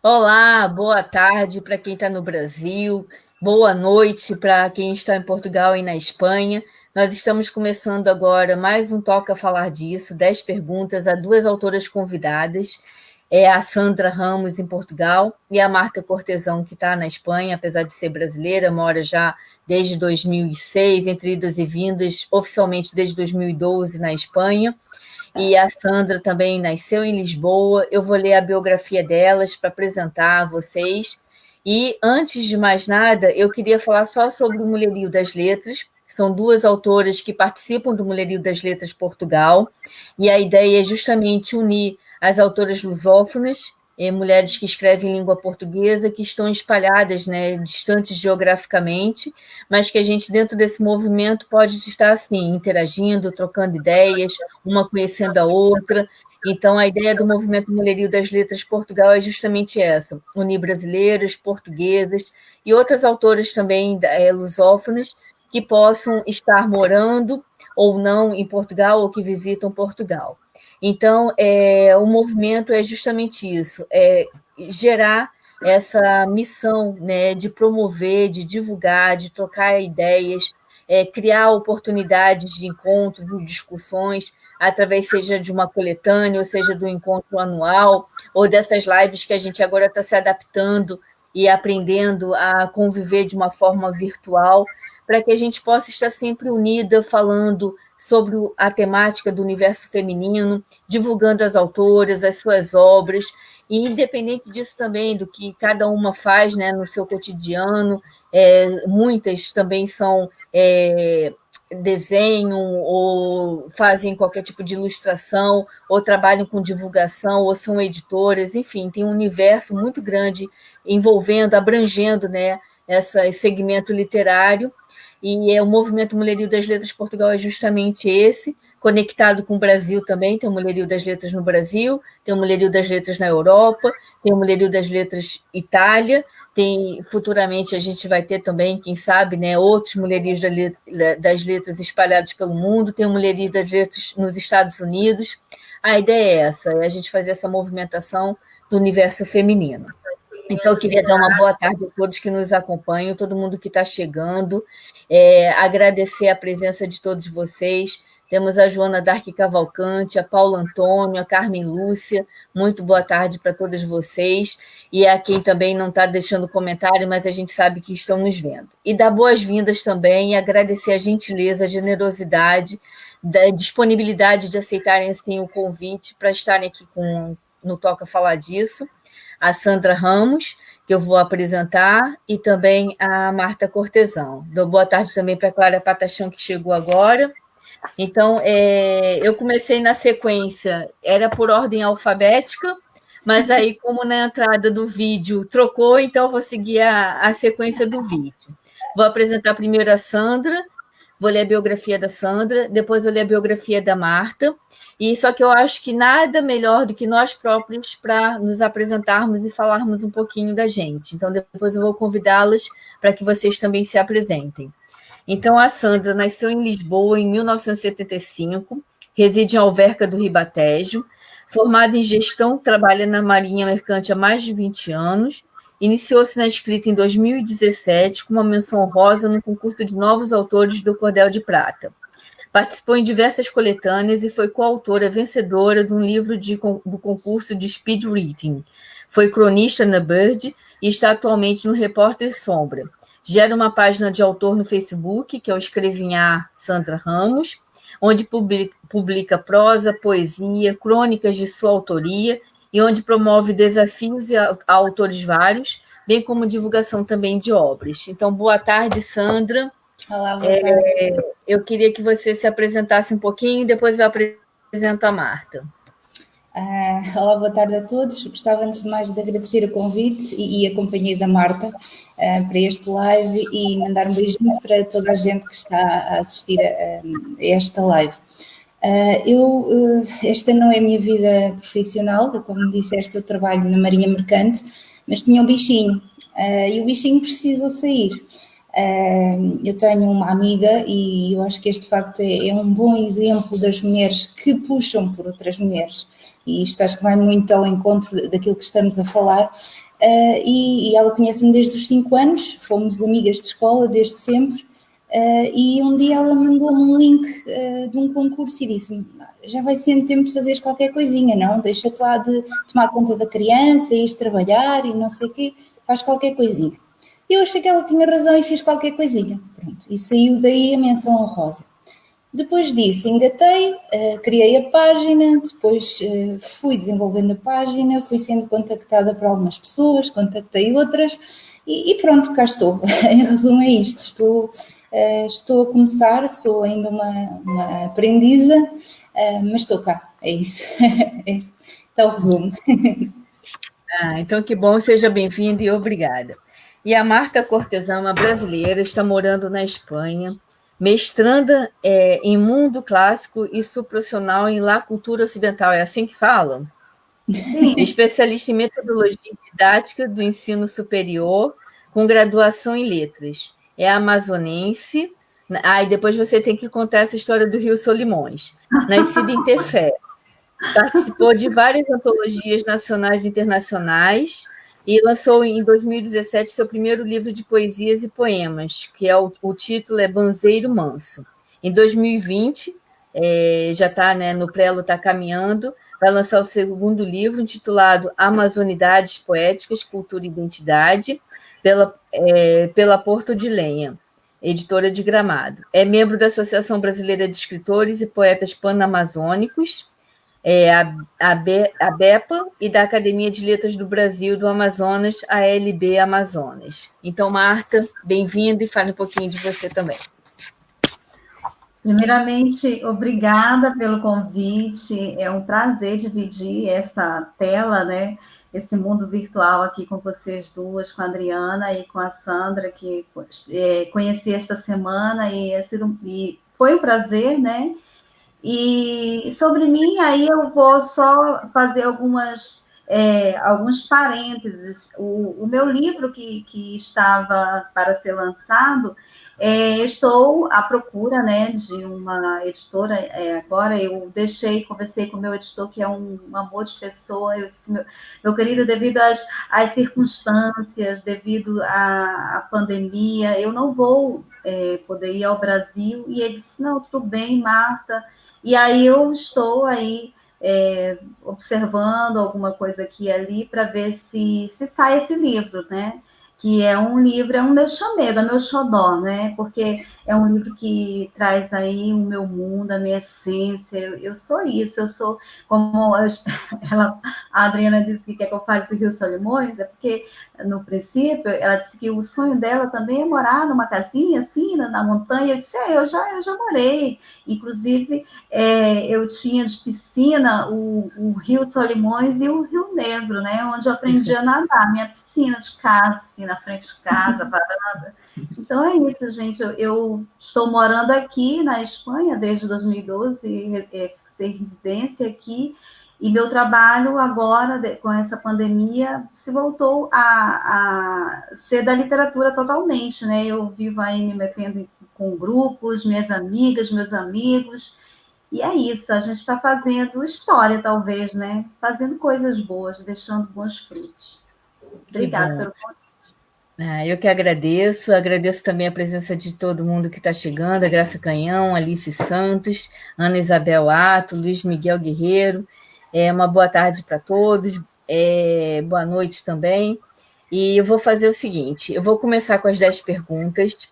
Olá, boa tarde para quem está no Brasil, boa noite para quem está em Portugal e na Espanha. Nós estamos começando agora mais um Toca Falar Disso, 10 perguntas a duas autoras convidadas, a Sandra Ramos, em Portugal, e a Marta Cortesão, que está na Espanha, apesar de ser brasileira, mora já desde 2006, entre idas e vindas, oficialmente desde 2012 na Espanha. E a Sandra também nasceu em Lisboa. Eu vou ler a biografia delas para apresentar a vocês. E, antes de mais nada, eu queria falar só sobre o Mulherio das Letras. São duas autoras que participam do Mulherio das Letras Portugal. E a ideia é justamente unir as autoras lusófonas, mulheres que escrevem em língua portuguesa, que estão espalhadas, né, distantes geograficamente, mas que a gente, dentro desse movimento, pode estar assim, interagindo, trocando ideias, uma conhecendo a outra. Então, a ideia do movimento Mulherio das Letras Portugal é justamente essa: unir brasileiras, portuguesas e outras autoras também lusófonas que possam estar morando ou não em Portugal ou que visitam Portugal. Então, o movimento é justamente isso, gerar essa missão, né, de promover, de divulgar, de trocar ideias, criar oportunidades de encontro, de discussões, através seja de uma coletânea, ou seja do encontro anual, ou dessas lives que a gente agora está se adaptando e aprendendo a conviver de uma forma virtual, para que a gente possa estar sempre unida, falando sobre a temática do universo feminino, divulgando as autoras, as suas obras, e independente disso também, do que cada uma faz, né, no seu cotidiano, muitas também são desenham ou fazem qualquer tipo de ilustração, ou trabalham com divulgação, ou são editoras, enfim, tem um universo muito grande envolvendo, abrangendo, né, esse segmento literário. E o movimento Mulherio das Letras Portugal é justamente esse, conectado com o Brasil também. Tem o Mulherio das Letras no Brasil, tem o Mulherio das Letras na Europa, tem o Mulherio das Letras Itália, futuramente a gente vai ter também, quem sabe, né, outros Mulherios das Letras espalhados pelo mundo, tem o Mulherio das Letras nos Estados Unidos. A ideia é essa, é a gente fazer essa movimentação do universo feminino. Então, eu queria dar uma boa tarde a todos que nos acompanham, todo mundo que está chegando, agradecer a presença de todos vocês. Temos a Joana Dark Cavalcante, a Paula Antônio, a Carmen Lúcia. Muito boa tarde para todas vocês. E a quem também não está deixando comentário, mas a gente sabe que estão nos vendo. E dar boas-vindas também e agradecer a gentileza, a generosidade, da disponibilidade de aceitarem assim, o convite para estarem aqui no Toca Falar Disso. A Sandra Ramos, que eu vou apresentar, e também a Marta Cortesão. Dou boa tarde também para a Clara Patachão, que chegou agora. Então, eu comecei na sequência, era por ordem alfabética, mas aí, como na entrada do vídeo trocou, então eu vou seguir a sequência do vídeo. Vou apresentar primeiro a Sandra, vou ler a biografia da Sandra, depois eu ler a biografia da Marta, e só que eu acho que nada melhor do que nós próprios para nos apresentarmos e falarmos um pouquinho da gente. Então, depois eu vou convidá-las para que vocês também se apresentem. Então, a Sandra nasceu em Lisboa em 1975, reside em Alverca do Ribatejo, formada em gestão, trabalha na Marinha Mercante há mais de 20 anos, iniciou-se na escrita em 2017 com uma menção honrosa no concurso de novos autores do Cordel de Prata. Participou em diversas coletâneas e foi coautora vencedora de um livro do concurso de Speed Reading. Foi cronista na Bird e está atualmente no Repórter Sombra. Gera uma página de autor no Facebook, que é o Escrevinhar Sandra Ramos, onde publica prosa, poesia, crônicas de sua autoria e onde promove desafios a autores vários, bem como divulgação também de obras. Então, boa tarde, Sandra. Olá, boa tarde. Eu queria que você se apresentasse um pouquinho e depois eu apresento a Marta. Olá, boa tarde a todos. Gostava, antes de mais, de agradecer o convite e a companhia da Marta para este live e mandar um beijinho para toda a gente que está a assistir a esta live. Esta não é a minha vida profissional, como disseste, eu trabalho na Marinha Mercante, mas tinha um bichinho e o bichinho precisou sair. Eu tenho uma amiga e eu acho que este facto é um bom exemplo das mulheres que puxam por outras mulheres, e isto acho que vai muito ao encontro daquilo que estamos a falar. e ela conhece-me desde os 5 anos, fomos amigas de escola desde sempre, e um dia ela mandou-me um link de um concurso e disse-me: já vai sendo tempo de fazeres qualquer coisinha, não? Deixa-te lá de tomar conta da criança, ires trabalhar e não sei o quê, faz qualquer coisinha. Eu achei que ela tinha razão e fiz qualquer coisinha. Pronto, e saiu daí a menção honrosa. Depois disso, engatei, criei a página, depois fui desenvolvendo a página, fui sendo contactada por algumas pessoas, contactei outras e pronto, cá estou. Em resumo é isto, estou a começar, sou ainda uma aprendiza, mas estou cá, é isso. Então, o resumo. Então que bom, seja bem-vinda e obrigada. E a Marta Cortesã, uma brasileira, está morando na Espanha, mestranda em mundo clássico e suprassional em La Cultura Ocidental, é assim que falam? Sim. Especialista em metodologia didática do ensino superior, com graduação em letras. É amazonense, e depois você tem que contar essa história do Rio Solimões. Nascida em Tefé. Participou de várias antologias nacionais e internacionais e lançou em 2017 seu primeiro livro de poesias e poemas, que o título é Banzeiro Manso. Em 2020, já está, né, no Prelo, está caminhando, vai lançar o segundo livro, intitulado Amazonidades Poéticas, Cultura e Identidade, pela Porto de Lenha, editora de Gramado. É membro da Associação Brasileira de Escritores e Poetas Panamazônicos, a BEPA, e da Academia de Letras do Brasil do Amazonas, a ALB Amazonas. Então, Marta, bem-vinda e fale um pouquinho de você também. Primeiramente, obrigada pelo convite, é um prazer dividir essa tela, né, esse mundo virtual aqui com vocês duas, com a Adriana e com a Sandra, que conheci esta semana e foi um prazer, né? E sobre mim, aí eu vou só fazer alguns parênteses. O meu livro que estava para ser lançado, estou à procura, né, de uma editora. Agora eu conversei com o meu editor, que é um amor de pessoa. Eu disse: meu querido, devido às circunstâncias, devido à pandemia, eu não vou poder ir ao Brasil. E ele disse: não, tudo bem, Marta. E aí eu estou aí observando alguma coisa aqui e ali para ver se sai esse livro, né? Que é um livro, é um meu chamego, é meu xodó, né? Porque é um livro que traz aí o meu mundo, a minha essência. Eu sou isso, eu sou como a Adriana disse que quer que eu fale do Rio Solimões, é porque no princípio ela disse que o sonho dela também é morar numa casinha assim, na montanha. Eu disse: eu já morei, inclusive eu tinha de piscina o Rio Solimões e o Rio Negro, né? Onde eu aprendi a nadar, minha piscina de casa, assim, na frente de casa, varanda. Então é isso, gente. Eu estou morando aqui na Espanha desde 2012, fixei residência aqui, e meu trabalho agora, com essa pandemia, se voltou a ser da literatura totalmente, né? Eu vivo aí me metendo com grupos, minhas amigas, meus amigos, e é isso, a gente está fazendo história, talvez, né? Fazendo coisas boas, deixando bons frutos. Obrigada pelo convite. Eu que agradeço também a presença de todo mundo que está chegando, a Graça Canhão, Alice Santos, Ana Isabel Ato, Luiz Miguel Guerreiro. Uma boa tarde para todos, boa noite também. E eu vou fazer o seguinte, eu vou começar com as 10 perguntas.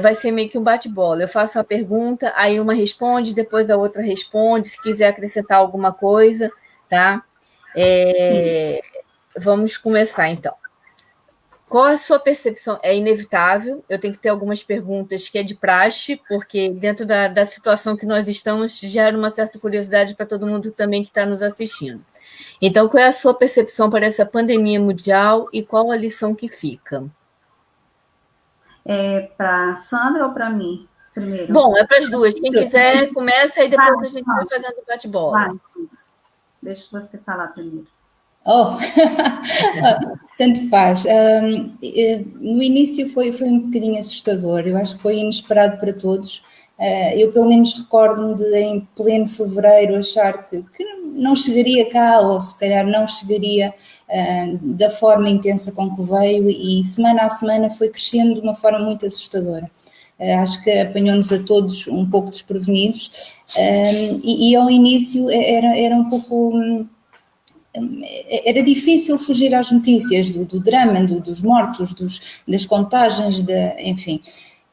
Vai ser meio que um bate-bola. Eu faço a pergunta, aí uma responde, depois a outra responde, se quiser acrescentar alguma coisa, tá? Vamos começar, então. Qual a sua percepção? É inevitável, eu tenho que ter algumas perguntas que é de praxe, porque dentro da situação que nós estamos, gera uma certa curiosidade para todo mundo também que está nos assistindo. Então, qual é a sua percepção para essa pandemia mundial e qual a lição que fica? Para a Sandra ou para mim, primeiro? Bom, é para as duas. Quem quiser, começa e depois a gente vai fazendo bate-bola. Deixa você falar primeiro. Tanto faz. No início foi um bocadinho assustador, eu acho que foi inesperado para todos. Eu, pelo menos, recordo-me de, em pleno fevereiro, achar que não chegaria cá, ou se calhar não chegaria da forma intensa com que veio, e semana a semana foi crescendo de uma forma muito assustadora. Acho que apanhou-nos a todos um pouco desprevenidos, e ao início era um pouco... Era difícil fugir às notícias do drama, dos mortos, das contagens, enfim.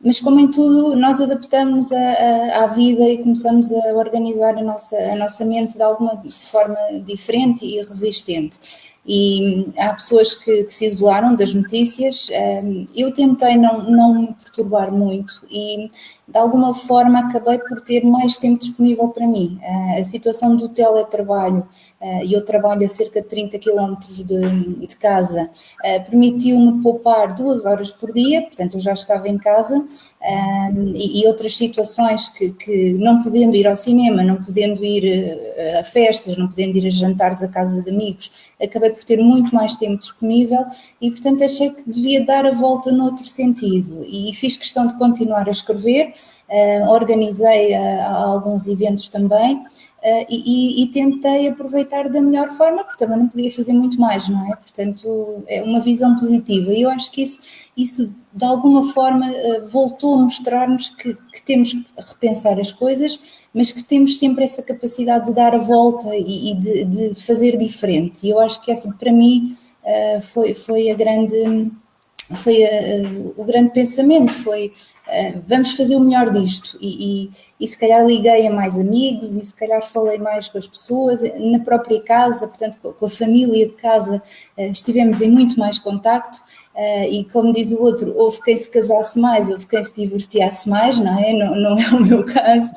Mas, como em tudo, nós adaptamos à vida e começamos a organizar a nossa mente de alguma forma diferente e resistente. E há pessoas que se isolaram das notícias. Eu tentei não me perturbar muito e, de alguma forma, acabei por ter mais tempo disponível para mim. A situação do teletrabalho, e eu trabalho a cerca de 30 km de casa, permitiu-me poupar 2 horas por dia, portanto eu já estava em casa, e outras situações que não podendo ir ao cinema, não podendo ir a festas, não podendo ir a jantares à casa de amigos, acabei por ter muito mais tempo disponível e, portanto, achei que devia dar a volta noutro sentido e fiz questão de continuar a escrever, organizei alguns eventos também, e tentei aproveitar da melhor forma, porque também não podia fazer muito mais, não é? Portanto, é uma visão positiva e eu acho que isso de alguma forma voltou a mostrar-nos que temos que repensar as coisas, mas que temos sempre essa capacidade de dar a volta e de fazer diferente. E eu acho que essa, para mim, foi a grande... o grande pensamento foi vamos fazer o melhor disto e se calhar liguei a mais amigos e se calhar falei mais com as pessoas na própria casa, portanto com a família de casa, estivemos em muito mais contacto, e como diz o outro, houve quem se casasse mais, houve quem se divorciasse mais, não é? Não é o meu caso.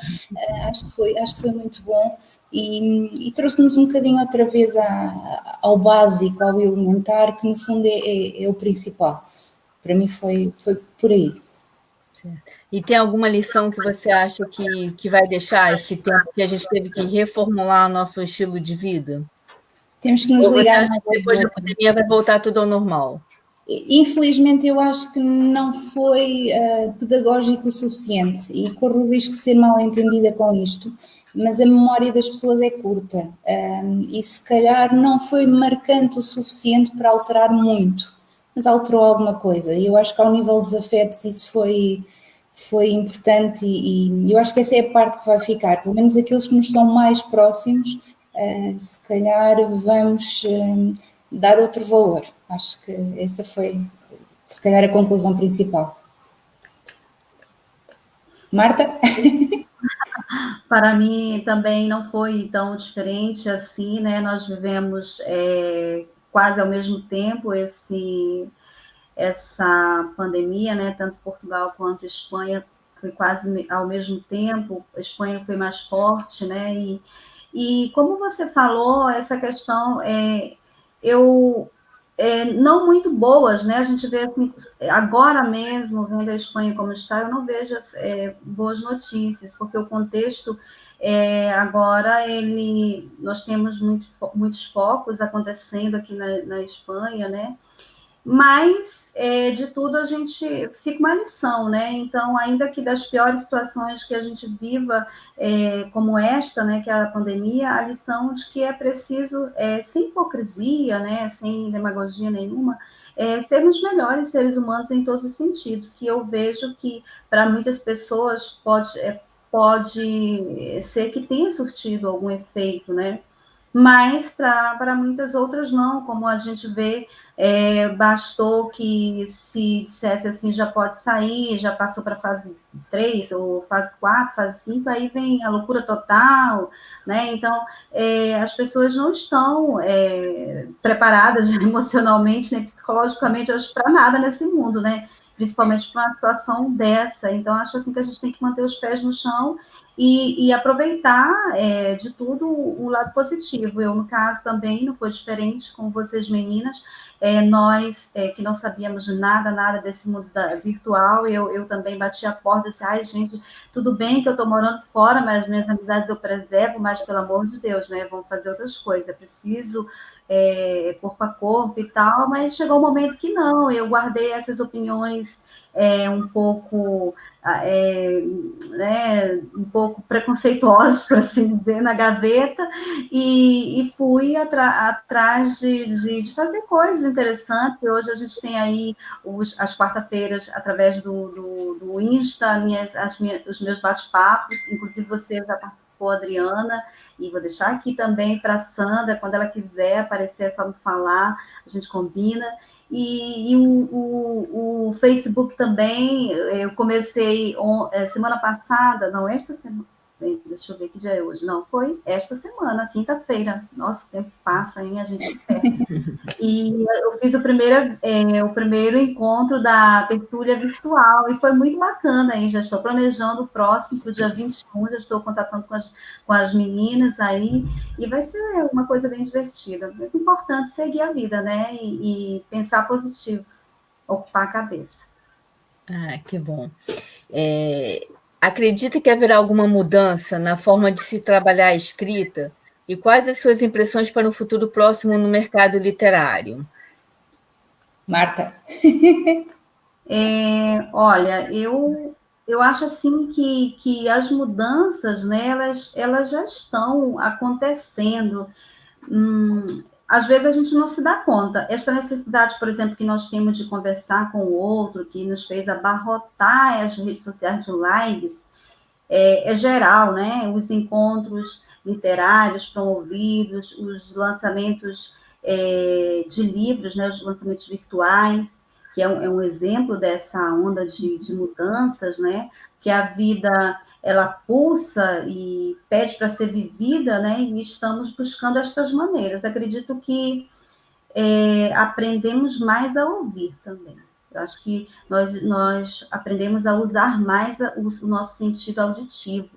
Acho que foi muito bom e trouxe-nos um bocadinho outra vez ao básico, ao elementar, que no fundo é o principal. Para mim foi por aí. E tem alguma lição que você acha que vai deixar esse tempo que a gente teve que reformular nosso estilo de vida? Temos que nos ligar. Ou você acha que depois da pandemia vai voltar tudo ao normal? Infelizmente, eu acho que não foi pedagógico o suficiente e corro o risco de ser mal entendida com isto, mas a memória das pessoas é curta, e se calhar não foi marcante o suficiente para alterar muito, mas alterou alguma coisa. E eu acho que ao nível dos afetos isso foi importante e eu acho que essa é a parte que vai ficar, pelo menos aqueles que nos são mais próximos, se calhar vamos dar outro valor. Acho que essa foi, se calhar, a conclusão principal. Marta? Para mim também não foi tão diferente assim, né? Nós vivemos quase ao mesmo tempo essa pandemia, né? Tanto Portugal quanto Espanha foi quase ao mesmo tempo. A Espanha foi mais forte, né? E como você falou, essa questão não muito boas, né? A gente vê assim, agora mesmo, vendo a Espanha como está, eu não vejo boas notícias, porque o contexto agora nós temos muitos focos acontecendo aqui na Espanha, né? Mas de tudo a gente fica uma lição, né? Então, ainda que das piores situações que a gente viva, como esta, né, que é a pandemia, a lição de que é preciso, sem hipocrisia, né, sem demagogia nenhuma, sermos melhores seres humanos em todos os sentidos, que eu vejo que para muitas pessoas pode ser que tenha surtido algum efeito, né? Mas para muitas outras não, como a gente vê, bastou que se dissesse assim, já pode sair, já passou para fase 3, ou fase 4, fase 5, aí vem a loucura total, né? Então, as pessoas não estão preparadas emocionalmente, nem psicologicamente, hoje para nada nesse mundo, né? Principalmente para uma situação dessa. Então, acho assim que a gente tem que manter os pés no chão e aproveitar de tudo o lado positivo. Eu, no caso, também não foi diferente com vocês, meninas. Nós, que não sabíamos de nada desse mundo virtual, eu também bati a porta e disse, ai, gente, tudo bem que eu estou morando fora, mas minhas amizades eu preservo, mas, pelo amor de Deus, né, vamos fazer outras coisas, é preciso corpo a corpo e tal, mas chegou um momento que não, eu guardei essas opiniões um pouco um pouco preconceituosos, por assim dizer, na gaveta, e fui atrás de fazer coisas interessantes. E hoje a gente tem aí as quarta-feiras, através do Insta, os meus bate-papos, inclusive você já participou, Adriana, e vou deixar aqui também para a Sandra, quando ela quiser aparecer, é só me falar, a gente combina. E o Facebook também, eu comecei semana passada, não, esta semana, deixa eu ver que dia é hoje, não, foi esta semana, quinta-feira, nossa, o tempo passa, hein, a gente perde. E eu fiz o primeiro encontro da tertúlia virtual, e foi muito bacana, aí já estou planejando o próximo, para o dia 21, já estou contatando com as meninas aí, e vai ser uma coisa bem divertida, mas é importante seguir a vida, né, e pensar positivo, ocupar a cabeça. Ah, que bom. Acredita que haverá alguma mudança na forma de se trabalhar a escrita? E quais as suas impressões para um futuro próximo no mercado literário? Marta. Olha, eu acho assim que as mudanças, né, elas já estão acontecendo. Às vezes a gente não se dá conta. Esta necessidade, por exemplo, que nós temos de conversar com o outro, que nos fez abarrotar as redes sociais de lives, é geral, né? Os encontros literários promovidos, os lançamentos de livros, né? Os lançamentos virtuais, que é um exemplo dessa onda de mudanças, né? Que a vida, ela pulsa e pede para ser vivida, né? E estamos buscando estas maneiras. Acredito que aprendemos mais a ouvir também. Eu acho que nós aprendemos a usar mais o nosso sentido auditivo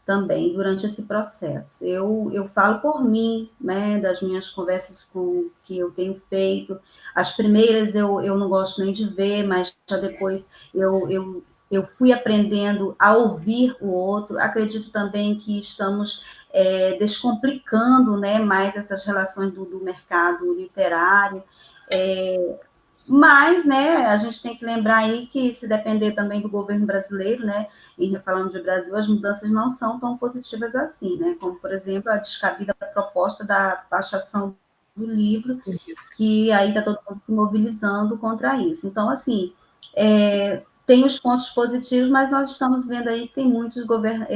também durante esse processo. Eu falo por mim, né, das minhas conversas que eu tenho feito. As primeiras eu não gosto nem de ver, mas já depois eu fui aprendendo a ouvir o outro. Acredito também que estamos descomplicando, né, mais essas relações do mercado literário. Mas, né, a gente tem que lembrar aí que, se depender também do governo brasileiro, né, e falando de Brasil, as mudanças não são tão positivas assim, né, como, por exemplo, a descabida proposta da taxação do livro, que aí está todo mundo se mobilizando contra isso. Então, assim, tem os pontos positivos, mas nós estamos vendo aí que tem muitos governos,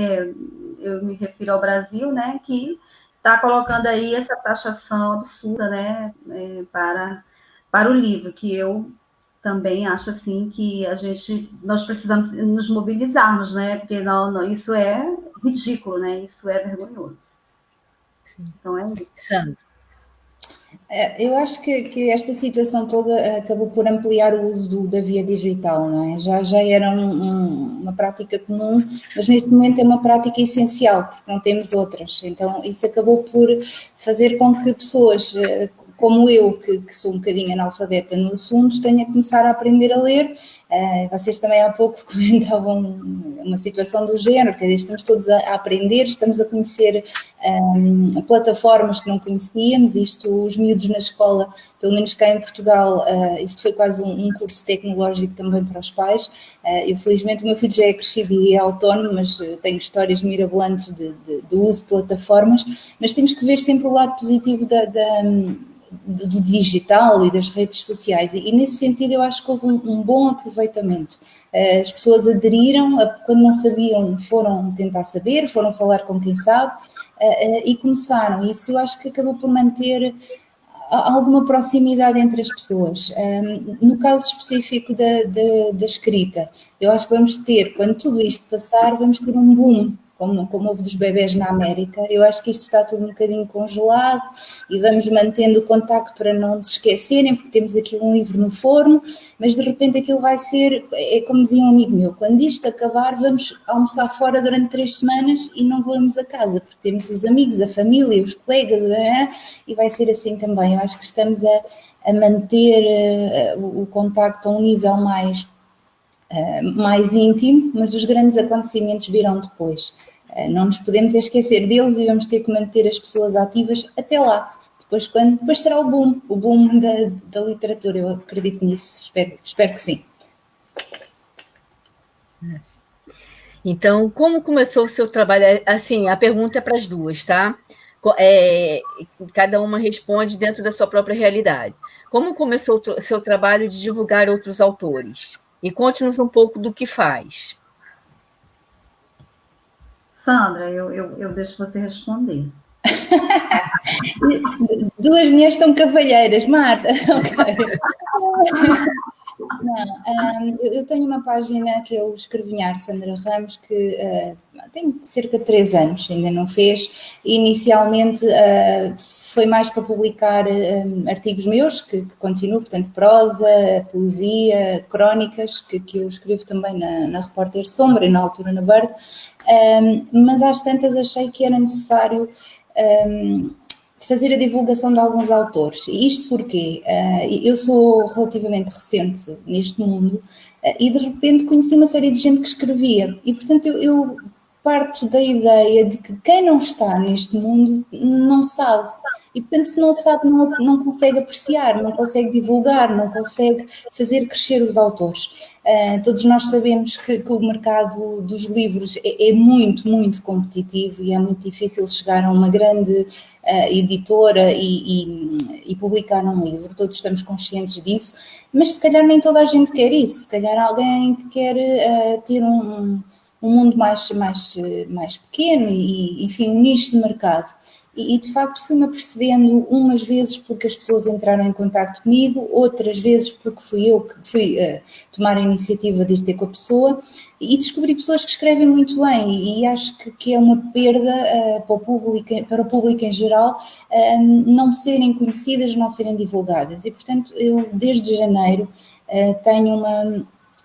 eu me refiro ao Brasil, né, que está colocando aí essa taxação absurda, né, para o livro, que eu também acho assim que nós precisamos nos mobilizarmos, né? Porque não, isso é ridículo, né? Isso é vergonhoso. Então é isso. Sandra. Eu acho que esta situação toda acabou por ampliar o uso da via digital, não é? Já era uma prática comum, mas neste momento é uma prática essencial, porque não temos outras. Então isso acabou por fazer com que pessoas como eu, que sou um bocadinho analfabeta no assunto, tenho a começar a aprender a ler. Vocês também há pouco comentavam uma situação do género, que estamos todos a aprender, estamos a conhecer plataformas que não conhecíamos, os miúdos na escola, pelo menos cá em Portugal, isto foi quase um curso tecnológico também para os pais. Eu, felizmente, o meu filho já é crescido e é autónomo, mas tenho histórias mirabolantes do uso de plataformas, mas temos que ver sempre o lado positivo do digital e das redes sociais, e nesse sentido eu acho que houve um bom aproveitamento. As pessoas aderiram, quando não sabiam foram tentar saber, foram falar com quem sabe, e começaram. Isso eu acho que acabou por manter alguma proximidade entre as pessoas. No caso específico da escrita, eu acho que vamos ter, quando tudo isto passar, vamos ter um boom como houve dos bebés na América. Eu acho que isto está tudo um bocadinho congelado e vamos mantendo o contacto para não se esquecerem, porque temos aqui um livro no forno, mas de repente aquilo vai ser, é como dizia um amigo meu, quando isto acabar vamos almoçar fora durante 3 semanas e não voltamos a casa, porque temos os amigos, a família, os colegas, e vai ser assim também. Eu acho que estamos a manter o contacto a um nível mais íntimo, mas os grandes acontecimentos virão depois. Não nos podemos esquecer deles e vamos ter que manter as pessoas ativas até lá. Depois será o boom da literatura, eu acredito nisso, espero que sim. Então, como começou o seu trabalho? Assim, a pergunta é para as duas, tá? Cada uma responde dentro da sua própria realidade. Como começou o seu trabalho de divulgar outros autores? E conte-nos um pouco do que faz. Sandra, eu deixo você responder. Duas mulheres estão cavalheiras, Marta. Okay. Não, eu tenho uma página que é o Escrevinhar Sandra Ramos, que tem cerca de 3 anos, ainda não fez. Inicialmente foi mais para publicar artigos meus, que continuo, portanto, prosa, poesia, crónicas, que eu escrevo também na Repórter Sombra e na altura na Bird, mas às tantas achei que era necessário fazer a divulgação de alguns autores. E isto porque eu sou relativamente recente neste mundo e de repente conheci uma série de gente que escrevia e portanto eu parto da ideia de que quem não está neste mundo não sabe. E, portanto, se não sabe, não consegue apreciar, não consegue divulgar, não consegue fazer crescer os autores. Todos nós sabemos que o mercado dos livros é muito, muito competitivo e é muito difícil chegar a uma grande editora e publicar um livro. Todos estamos conscientes disso, mas se calhar nem toda a gente quer isso. Se calhar alguém que quer ter um mundo mais pequeno e, enfim, um nicho de mercado. E de facto fui-me apercebendo umas vezes porque as pessoas entraram em contacto comigo, outras vezes porque fui eu que fui tomar a iniciativa de ir ter com a pessoa e descobri pessoas que escrevem muito bem e acho que é uma perda para o público em geral não serem conhecidas, não serem divulgadas. E portanto eu desde janeiro tenho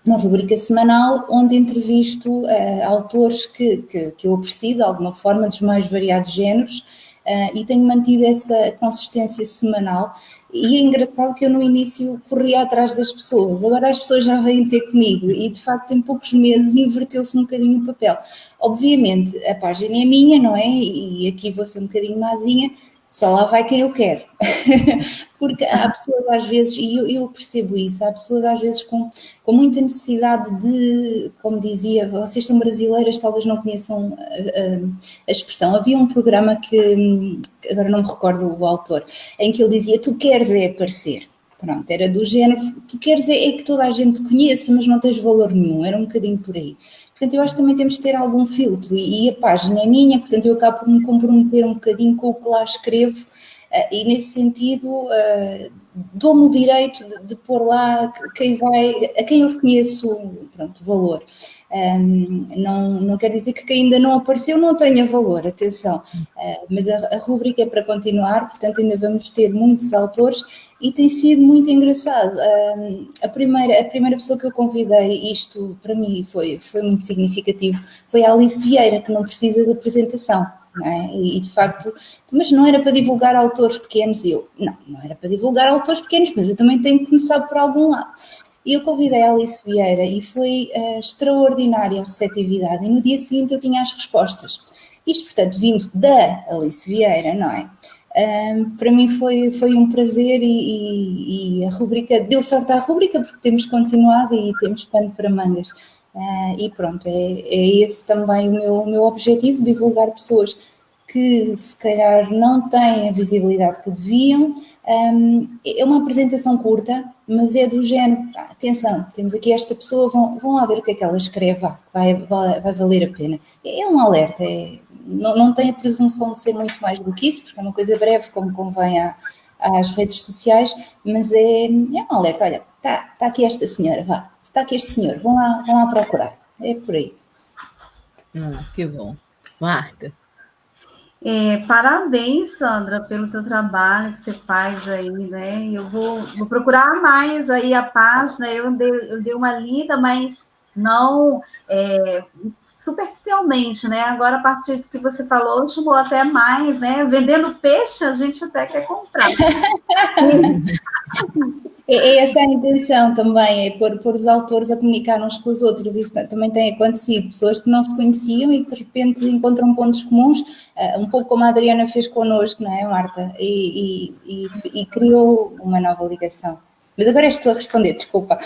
uma rubrica semanal onde entrevisto autores que eu aprecio de alguma forma, dos mais variados géneros, e tenho mantido essa consistência semanal. E é engraçado que eu no início corria atrás das pessoas, agora as pessoas já vêm ter comigo e de facto em poucos meses inverteu-se um bocadinho o papel. Obviamente a página é minha, não é? E aqui vou ser um bocadinho mazinha, só lá vai quem eu quero. Porque há pessoas às vezes, e eu percebo isso, há pessoas às vezes com muita necessidade de, como dizia, vocês são brasileiras, talvez não conheçam a expressão. Havia um programa que agora não me recordo o autor, em que ele dizia, tu queres é aparecer. Pronto, era do género, tu queres é que toda a gente te conheça, mas não tens valor nenhum, era um bocadinho por aí. Portanto, eu acho que também temos de ter algum filtro e a página é minha, portanto eu acabo por me comprometer um bocadinho com o que lá escrevo e nesse sentido dou-me o direito de pôr lá a quem eu reconheço, pronto, valor. Não quer dizer que quem ainda não apareceu não tenha valor, atenção, mas a rubrica é para continuar, portanto ainda vamos ter muitos autores e tem sido muito engraçado. A primeira pessoa que eu convidei, isto para mim foi muito significativo, foi a Alice Vieira, que não precisa de apresentação. Não é? E de facto, mas não era para divulgar autores pequenos, não era para divulgar autores pequenos, mas eu também tenho que começar por algum lado. E eu convidei a Alice Vieira e foi extraordinária a receptividade e no dia seguinte eu tinha as respostas. Isto, portanto, vindo da Alice Vieira, não é? Para mim foi um prazer e a rubrica, deu sorte à rubrica porque temos continuado e temos pano para mangas. E pronto, é esse também o meu objetivo, divulgar pessoas que se calhar não têm a visibilidade que deviam. É uma apresentação curta, mas é do género, atenção, temos aqui esta pessoa, vão lá ver o que é que ela escreve, vai valer a pena. É um alerta, não tem a presunção de ser muito mais do que isso, porque é uma coisa breve, como convém às redes sociais, mas é um alerta, olha, está aqui esta senhora, vá. Está aqui este senhor, vão lá procurar. É por aí. Que bom. Marta. Parabéns, Sandra, pelo teu trabalho que você faz aí, né? Eu vou procurar mais aí a página, eu dei uma lida, mas não superficialmente, né? Agora, a partir do que você falou, chamou até mais, né? Vendendo peixe, a gente até quer comprar. É essa a intenção também, é pôr os autores a comunicar uns com os outros. Isso também tem acontecido. Pessoas que não se conheciam e que de repente encontram pontos comuns, um pouco como a Adriana fez connosco, não é, Marta? E criou uma nova ligação. Mas agora és tu a responder, desculpa.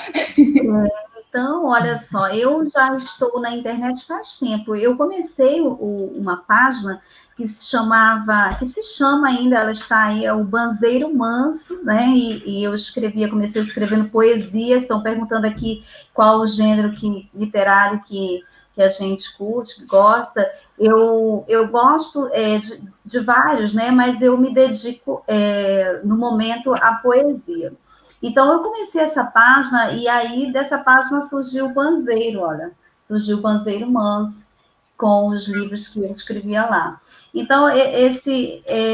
Então, olha só, eu já estou na internet faz tempo. Eu comecei uma página que se chama ainda, ela está aí, é o Banzeiro Manso, né? E eu comecei escrevendo poesias. Estão perguntando aqui qual o gênero literário que a gente curte, que gosta. Eu gosto de vários, né? Mas eu me dedico no momento à poesia. Então, eu comecei essa página e aí dessa página surgiu o Banzeiro, olha. Surgiu o Banzeiro Manso, com os livros que eu escrevia lá. Então,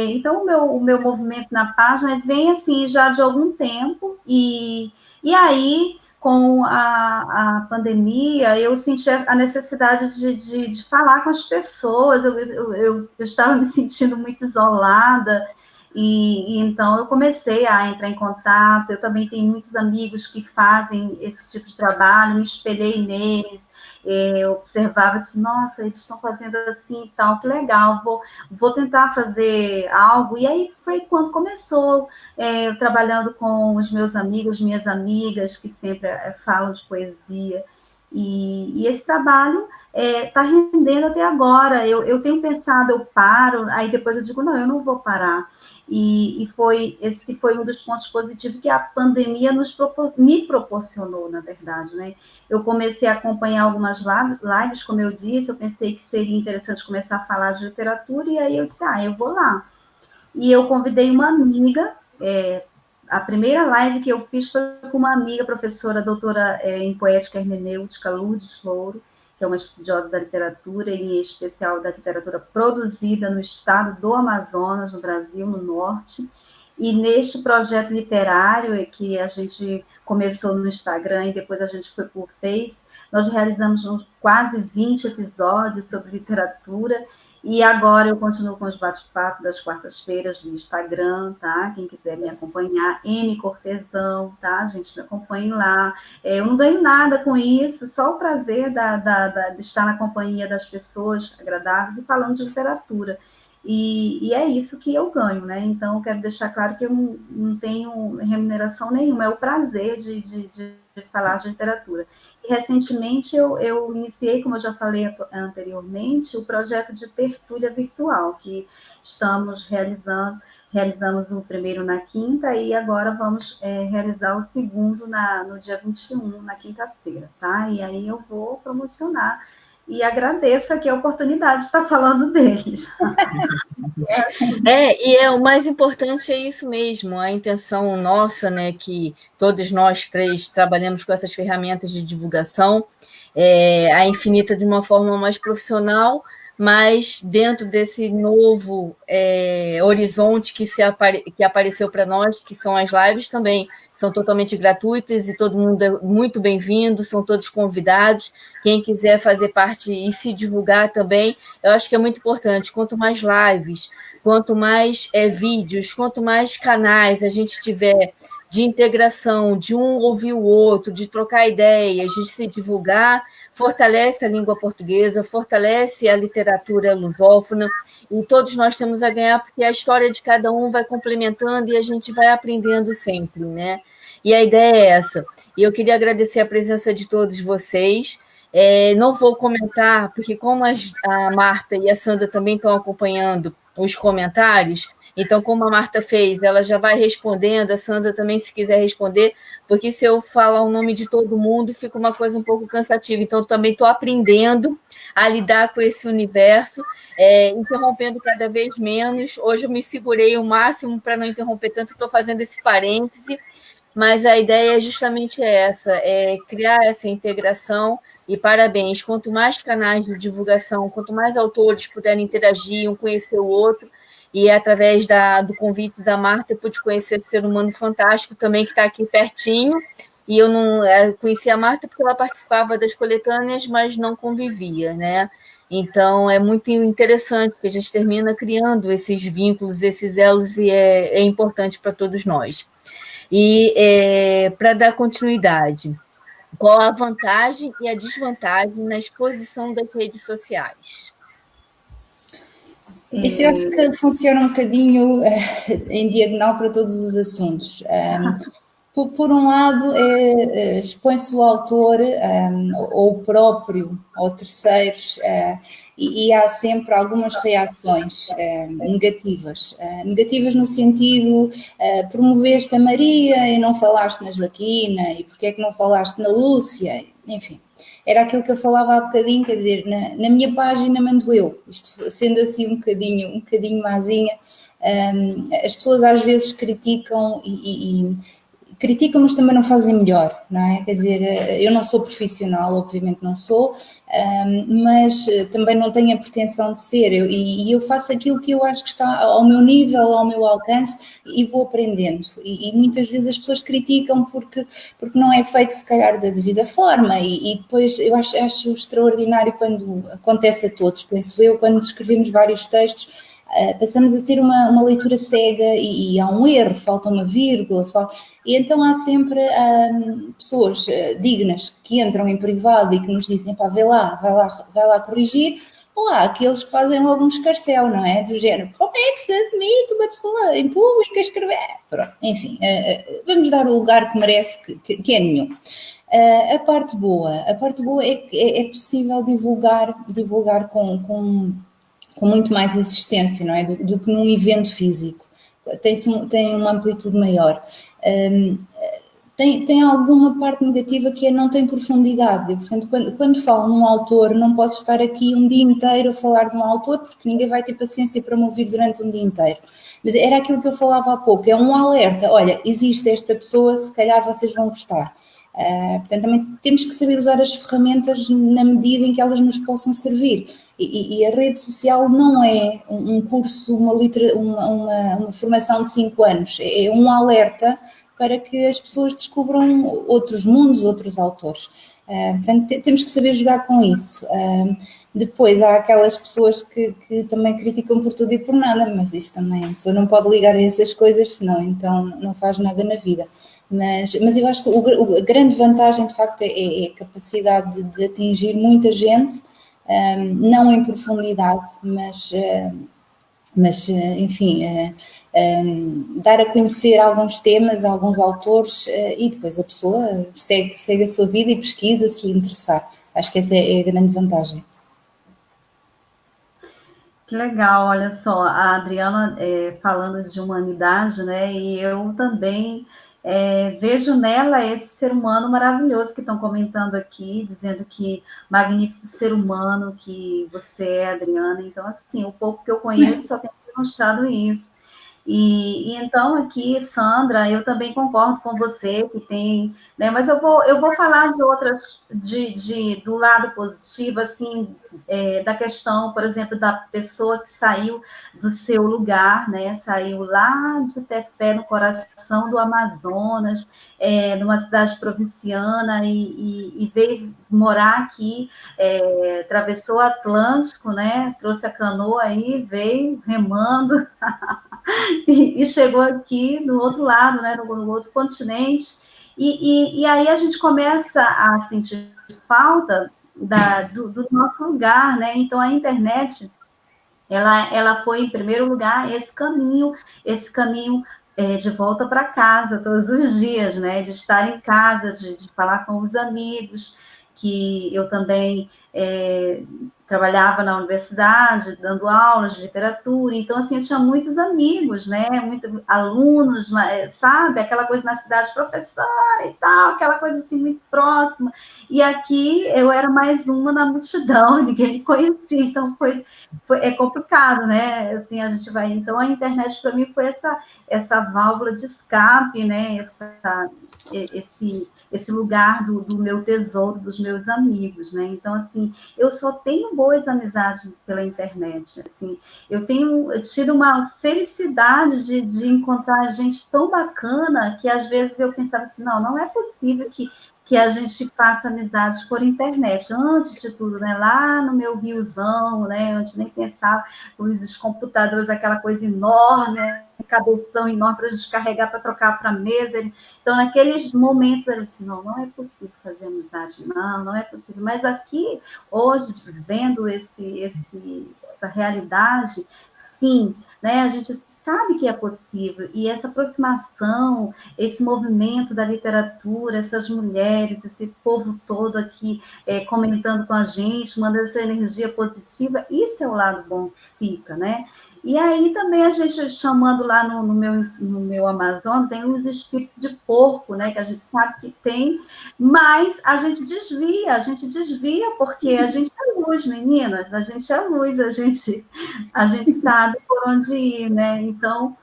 então o meu movimento na página vem assim já de algum tempo, e aí, com a pandemia, eu senti a necessidade de falar com as pessoas, eu estava me sentindo muito isolada, e então eu comecei a entrar em contato. Eu também tenho muitos amigos que fazem esse tipo de trabalho, me espelhei neles, eu observava assim, nossa, eles estão fazendo assim e tal, que legal, vou tentar fazer algo. E aí foi quando começou, trabalhando com os meus amigos, minhas amigas, que sempre falam de poesia. E esse trabalho está rendendo até agora. Eu tenho pensado, eu paro, aí depois eu digo, não, eu não vou parar. Esse foi um dos pontos positivos que a pandemia me proporcionou, na verdade, né? Eu comecei a acompanhar algumas lives, como eu disse, eu pensei que seria interessante começar a falar de literatura, e aí eu disse, eu vou lá. E eu convidei uma amiga, a primeira live que eu fiz foi com uma amiga, professora, doutora em poética e hermenêutica, Lourdes Louro, que é uma estudiosa da literatura, e em especial da literatura produzida no estado do Amazonas, no Brasil, no norte. E neste projeto literário, que a gente começou no Instagram e depois a gente foi por Face, nós realizamos quase 20 episódios sobre literatura, e agora eu continuo com os bate-papos das quartas-feiras no Instagram, tá? Quem quiser me acompanhar, M Cortesão, tá? Gente, me acompanhe lá. Eu não ganho nada com isso, só o prazer de estar na companhia das pessoas agradáveis e falando de literatura. E é isso que eu ganho, né? Então, eu quero deixar claro que eu não tenho remuneração nenhuma, é o prazer de falar de literatura. E, recentemente, eu iniciei, como eu já falei anteriormente, o projeto de tertúlia virtual, que estamos realizamos o primeiro na quinta, e agora vamos realizar o segundo no dia 21, na quinta-feira, tá? E aí eu vou promocionar. E agradeço aqui a oportunidade de estar falando deles. E o mais importante é isso mesmo, a intenção nossa, né, que todos nós três trabalhamos com essas ferramentas de divulgação, a Infinita de uma forma mais profissional, mas dentro desse novo horizonte que apareceu para nós, que são as lives também, são totalmente gratuitas e todo mundo é muito bem-vindo, são todos convidados. Quem quiser fazer parte e se divulgar também, eu acho que é muito importante. Quanto mais lives, quanto mais vídeos, quanto mais canais a gente tiver de integração, de um ouvir o outro, de trocar ideias, de se divulgar, fortalece a língua portuguesa, fortalece a literatura lusófona, e todos nós temos a ganhar, porque a história de cada um vai complementando e a gente vai aprendendo sempre, né? E a ideia é essa. E eu queria agradecer a presença de todos vocês. Não vou comentar, porque como a Marta e a Sandra também estão acompanhando os comentários, então, como a Marta fez, ela já vai respondendo, a Sandra também, se quiser responder, porque se eu falar o nome de todo mundo, fica uma coisa um pouco cansativa. Então, também estou aprendendo a lidar com esse universo, interrompendo cada vez menos. Hoje eu me segurei o máximo para não interromper tanto, estou fazendo esse parêntese. mas a ideia é justamente essa, é criar essa integração. E parabéns, quanto mais canais de divulgação, quanto mais autores puderem interagir, um conhecer o outro, e através do convite da Marta, eu pude conhecer esse ser humano fantástico também, que está aqui pertinho, e eu não conheci a Marta porque ela participava das coletâneas, mas não convivia, né? Então, é muito interessante, porque a gente termina criando esses vínculos, esses elos, e é importante para todos nós. E para dar continuidade, qual a vantagem e a desvantagem na exposição das redes sociais? Isso eu acho que funciona um bocadinho em diagonal para todos os assuntos. Por um lado, expõe-se o autor ou o próprio ou terceiros e há sempre algumas reações negativas. Negativas no sentido, promoveste a Maria e não falaste na Joaquina, e porque é que não falaste na Lúcia, enfim. Era aquilo que eu falava há bocadinho, quer dizer, na minha página mando eu, isto sendo assim um bocadinho mazinha. As pessoas às vezes criticam criticam, mas também não fazem melhor, não é? Quer dizer, eu não sou profissional, obviamente não sou, mas também não tenho a pretensão de ser, e eu faço aquilo que eu acho que está ao meu nível, ao meu alcance, e vou aprendendo, e muitas vezes as pessoas criticam porque não é feito se calhar da devida forma, e depois eu acho extraordinário quando acontece a todos, penso eu, quando escrevemos vários textos, passamos a ter uma leitura cega e há um erro, falta uma vírgula, e então há sempre pessoas dignas que entram em privado e que nos dizem, pá, vai lá corrigir, ou há aqueles que fazem logo um escarcéu, não é? Do género, como é que se admite uma pessoa em público a escrever? Pronto, enfim, vamos dar o lugar que merece, que é nenhum. A parte boa é que é possível divulgar com muito mais assistência, não é? Do que num evento físico. Tem uma amplitude maior. Tem alguma parte negativa que não tem profundidade. E, portanto, quando falo num autor, não posso estar aqui um dia inteiro a falar de um autor, porque ninguém vai ter paciência para me ouvir durante um dia inteiro. Mas era aquilo que eu falava há pouco, é um alerta. Olha, existe esta pessoa, se calhar vocês vão gostar. Portanto, também temos que saber usar as ferramentas na medida em que elas nos possam servir. E a rede social não é um curso, uma formação de 5 anos, é um alerta para que as pessoas descubram outros mundos, outros autores. Portanto, temos que saber jogar com isso. Depois há aquelas pessoas que também criticam por tudo e por nada, mas isso também, a pessoa não pode ligar a essas coisas, senão então não faz nada na vida. Mas eu acho que a grande vantagem, de facto, é a capacidade de atingir muita gente, não em profundidade, mas enfim, dar a conhecer alguns temas, alguns autores, e depois a pessoa segue a sua vida e pesquisa se lhe interessar. Acho que essa é a grande vantagem. Que legal, olha só, a Adriana falando de humanidade, né? E eu também vejo nela esse ser humano maravilhoso que estão comentando aqui, dizendo que magnífico ser humano que você é, Adriana. Então, assim, o pouco que eu conheço só tem demonstrado isso. E então aqui, Sandra, eu também concordo com você que tem, né? Mas eu vou falar de outras, do lado positivo, assim, da questão, por exemplo, da pessoa que saiu do seu lugar, né? Saiu lá de Tefé, no coração do Amazonas, numa cidade provinciana e veio morar aqui, atravessou o Atlântico, né? Trouxe a canoa aí, veio remando. E chegou aqui no outro lado, né, no outro continente, e aí a gente começa a sentir falta do nosso lugar, né? Então a internet, ela foi em primeiro lugar esse caminho de volta para casa todos os dias, né? De estar em casa, de falar com os amigos. que eu também trabalhava na universidade, dando aulas de literatura, então, assim, eu tinha muitos amigos, né, muitos alunos, sabe, aquela coisa na cidade, professora e tal, aquela coisa, assim, muito próxima, e aqui eu era mais uma na multidão, ninguém me conhecia, então é complicado, né, assim, a gente vai, então a internet para mim foi essa válvula de escape, né, esse lugar do meu tesouro, dos meus amigos, né? Então, assim, eu só tenho boas amizades pela internet, assim, eu tido uma felicidade de encontrar gente tão bacana que às vezes eu pensava assim, não é possível que a gente faça amizades por internet. Antes de tudo, né? Lá no meu riozão, né? Antes nem pensava, os computadores, aquela coisa enorme, cabeção enorme para descarregar, para trocar para a mesa. Então, naqueles momentos, eu disse, não é possível fazer amizade, não é possível. Mas aqui, hoje, vendo essa realidade, sim, né? A gente sabe que é possível, e essa aproximação, esse movimento da literatura, essas mulheres, esse povo todo aqui comentando com a gente, mandando essa energia positiva, isso é o lado bom que fica, né? E aí também a gente chamando lá no meu Amazonas, tem os espíritos de porco, né? Que a gente sabe que tem, mas a gente desvia porque a gente é luz, meninas, a gente é luz, a gente sabe por onde ir, né? Então,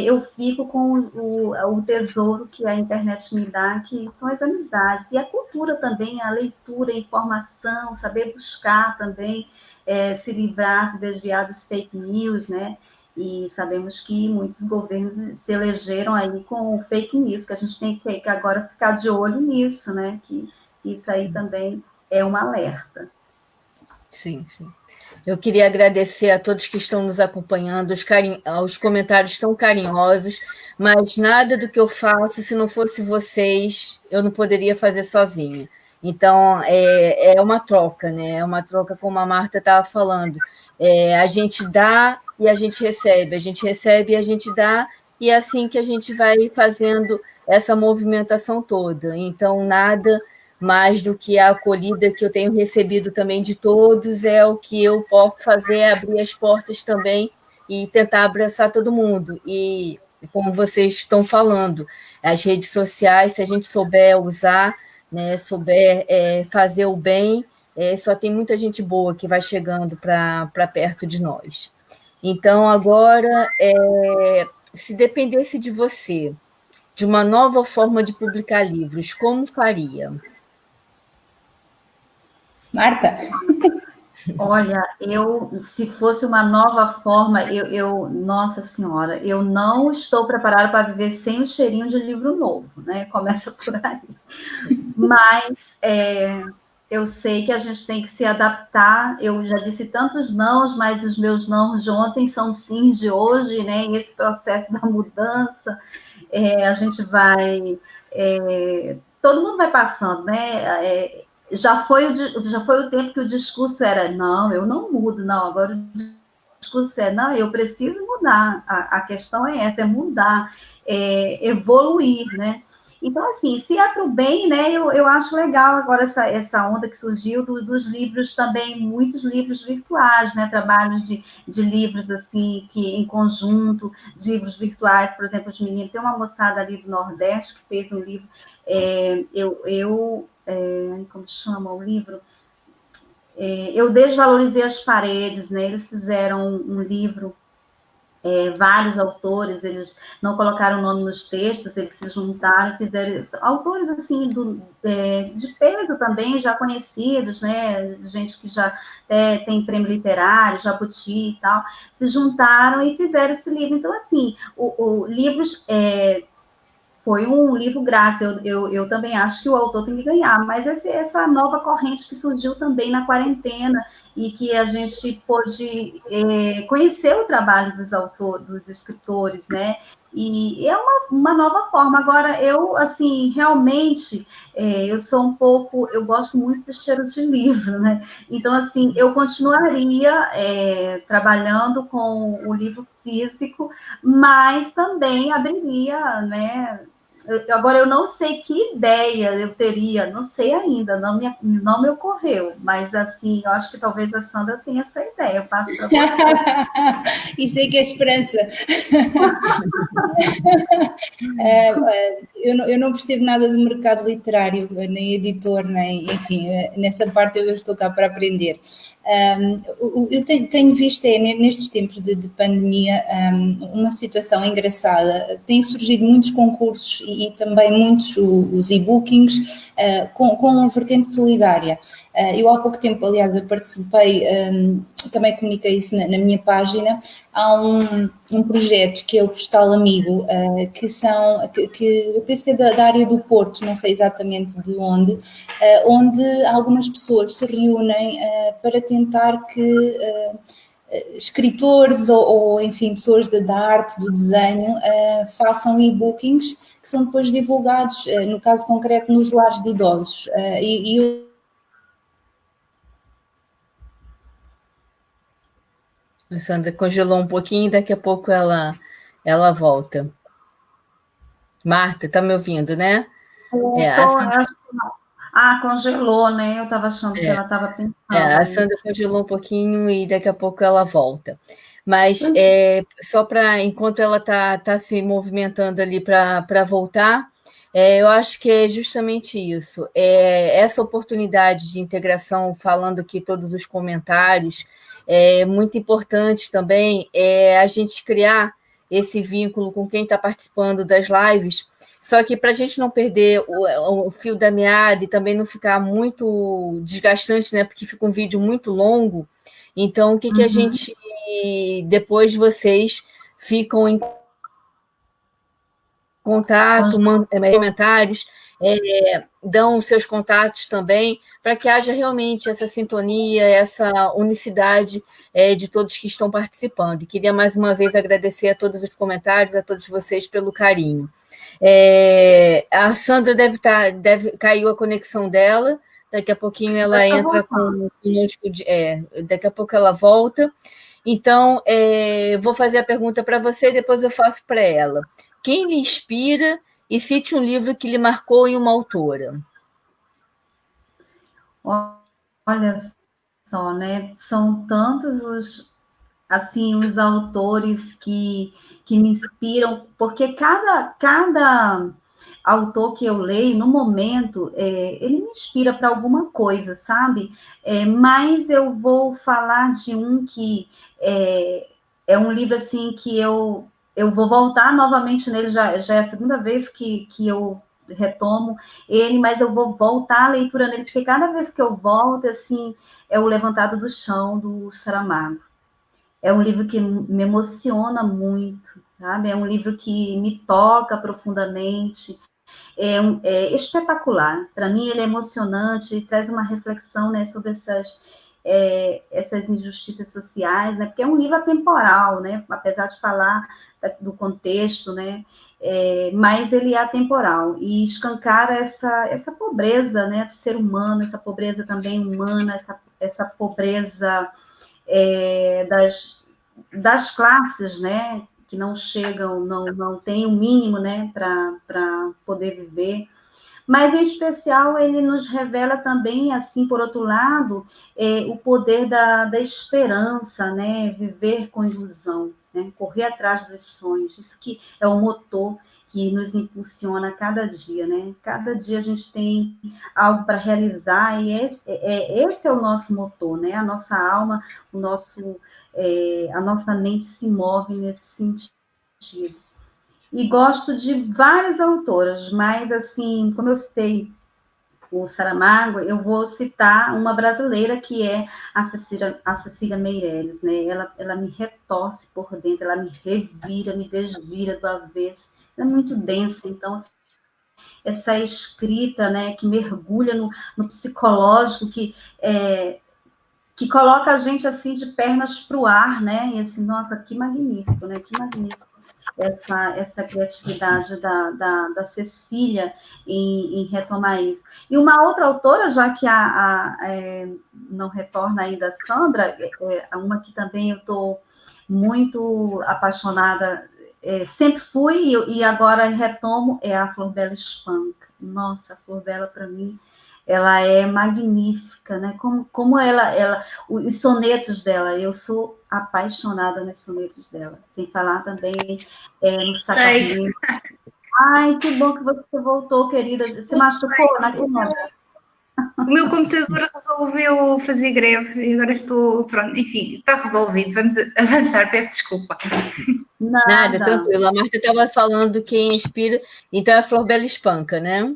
eu fico com o tesouro que a internet me dá, que são as amizades. E a cultura também, a leitura, a informação, saber buscar também, se livrar, se desviar dos fake news, né? E sabemos que muitos governos se elegeram aí com fake news, que a gente tem que agora ficar de olho nisso, né? Que isso aí também é um alerta. Sim. Eu queria agradecer a todos que estão nos acompanhando, os comentários tão carinhosos, mas nada do que eu faço, se não fosse vocês, eu não poderia fazer sozinha. Então, é uma troca, né? É uma troca, como a Marta estava falando. A gente dá e a gente recebe e a gente dá, e é assim que a gente vai fazendo essa movimentação toda. Então, nada mais do que a acolhida que eu tenho recebido também de todos, é o que eu posso fazer, é abrir as portas também e tentar abraçar todo mundo. E, como vocês estão falando, as redes sociais, se a gente souber usar, né, souber fazer o bem, só tem muita gente boa que vai chegando para perto de nós. Então, agora, se dependesse de você, de uma nova forma de publicar livros, como faria? Marta? Olha, se fosse uma nova forma, Nossa Senhora, eu não estou preparada para viver sem o cheirinho de livro novo, né? Começa por aí. Mas eu sei que a gente tem que se adaptar. Eu já disse tantos nãos, mas os meus nãos de ontem são sims de hoje, né? E esse processo da mudança, a gente vai... todo mundo vai passando, né? Já foi o tempo que o discurso era, não, eu não mudo, não, agora o discurso é, não, eu preciso mudar, a questão é essa, é mudar, evoluir, né? Então, assim, se é para o bem, né, eu acho legal agora essa onda que surgiu dos livros também, muitos livros virtuais, né, trabalhos de livros, assim, que em conjunto, de livros virtuais, por exemplo, os meninos, tem uma moçada ali do Nordeste que fez um livro, como chama o livro? Eu Desvalorizei as Paredes, né? Eles fizeram um livro, vários autores, eles não colocaram o nome nos textos, eles se juntaram, fizeram autores assim de peso também, já conhecidos, né? Gente que já tem prêmio literário, Jabuti e tal, se juntaram e fizeram esse livro. Então, assim, livros foi um livro grátis, eu também acho que o autor tem que ganhar, mas essa nova corrente que surgiu também na quarentena e que a gente pôde conhecer o trabalho dos autores, dos escritores, né? E é uma nova forma. Agora, eu, assim, realmente, eu sou um pouco, eu gosto muito de cheiro de livro, né? Então, assim, eu continuaria trabalhando com o livro físico, mas também abriria, né? Agora, eu não sei que ideia eu teria, não sei ainda, não me ocorreu, mas assim, eu acho que talvez a Sandra tenha essa ideia, eu passo para você. Isso aí que é esperança. Eu não percebo nada do mercado literário, nem editor, nem, enfim, nessa parte eu estou cá para aprender. Eu tenho visto nestes tempos de pandemia uma situação engraçada. Têm surgido muitos concursos e também muitos os e-bookings com uma vertente solidária. Eu há pouco tempo, aliás, eu participei, também comuniquei isso na minha página. Há um projeto que é o Postal Amigo, que eu penso que é da área do Porto, não sei exatamente de onde algumas pessoas se reúnem para tentar que escritores ou, enfim, pessoas da arte, do desenho, façam e-bookings que são depois divulgados, no caso concreto, nos lares de idosos. A Sandra congelou um pouquinho, daqui a pouco ela volta. Marta, tá me ouvindo, né? A Sandra... congelou, né? Eu estava achando que ela estava pensando. A Sandra congelou um pouquinho e daqui a pouco ela volta. Mas só para, enquanto ela tá se movimentando ali para voltar, eu acho que é justamente isso. Essa oportunidade de integração, falando aqui todos os comentários, é muito importante também a gente criar esse vínculo com quem está participando das lives, só que para a gente não perder o fio da meada e também não ficar muito desgastante, né? Porque fica um vídeo muito longo. Então, o que a gente, depois vocês ficam em contato, comentários, dão seus contatos também, para que haja realmente essa sintonia, essa unicidade de todos que estão participando. E queria mais uma vez agradecer a todos os comentários, a todos vocês pelo carinho. A Sandra caiu a conexão dela, daqui a pouquinho ela entra conosco, daqui a pouco ela volta. Então, vou fazer a pergunta para você, depois eu faço para ela. Quem lhe inspira e cite um livro que lhe marcou em uma autora? Olha só, né? São tantos os autores que me inspiram, porque cada autor que eu leio, no momento, ele me inspira para alguma coisa, sabe? Mas eu vou falar de um que é um livro, assim, que eu vou voltar novamente nele, já é a segunda vez que eu retomo ele, mas eu vou voltar a leitura nele, porque cada vez que eu volto, assim, é o Levantado do Chão, do Saramago. É um livro que me emociona muito, sabe? É um livro que me toca profundamente, é espetacular. Para mim, ele é emocionante e traz uma reflexão, né, sobre essas injustiças sociais, né? Porque é um livro atemporal, né? Apesar de falar do contexto, né? Mas ele é atemporal e escancara essa pobreza, né, do ser humano, essa pobreza também humana, essa pobreza das classes, né, que não chegam, não têm o mínimo, né, para poder viver. Mas, em especial, ele nos revela também, assim, por outro lado, o poder da esperança, né? Viver com ilusão, né? Correr atrás dos sonhos. Isso que é o motor que nos impulsiona a cada dia, né? Cada dia a gente tem algo para realizar e esse é o nosso motor, né? A nossa alma, a nossa mente se move nesse sentido. E gosto de várias autoras, mas, assim, como eu citei o Saramago, eu vou citar uma brasileira que é a Cecília Meirelles, né? Ela me retorce por dentro, ela me revira, me desvira do avesso. Ela é muito densa, então essa escrita, né, que mergulha no psicológico, que coloca a gente assim de pernas para o ar, né? E assim, nossa, que magnífico, né? Que magnífico essa criatividade da Cecília em retomar isso. E uma outra autora, já que não retorna ainda a Sandra, uma que também eu estou muito apaixonada sempre fui e agora retomo, é a Flor Bela Espanca. Nossa, a Flor Bela, para mim, ela é magnífica, né? Como os sonetos dela, eu sou apaixonada nos sonetos dela. Sem falar também no Sacarino. Ai, que bom que você voltou, querida. Se machucou na queda? O meu computador resolveu fazer greve e agora estou, pronto, enfim, está resolvido, vamos avançar, peço desculpa. Nada, tranquilo. A Marta estava falando quem inspira, então é a Flor Bela Espanca, né?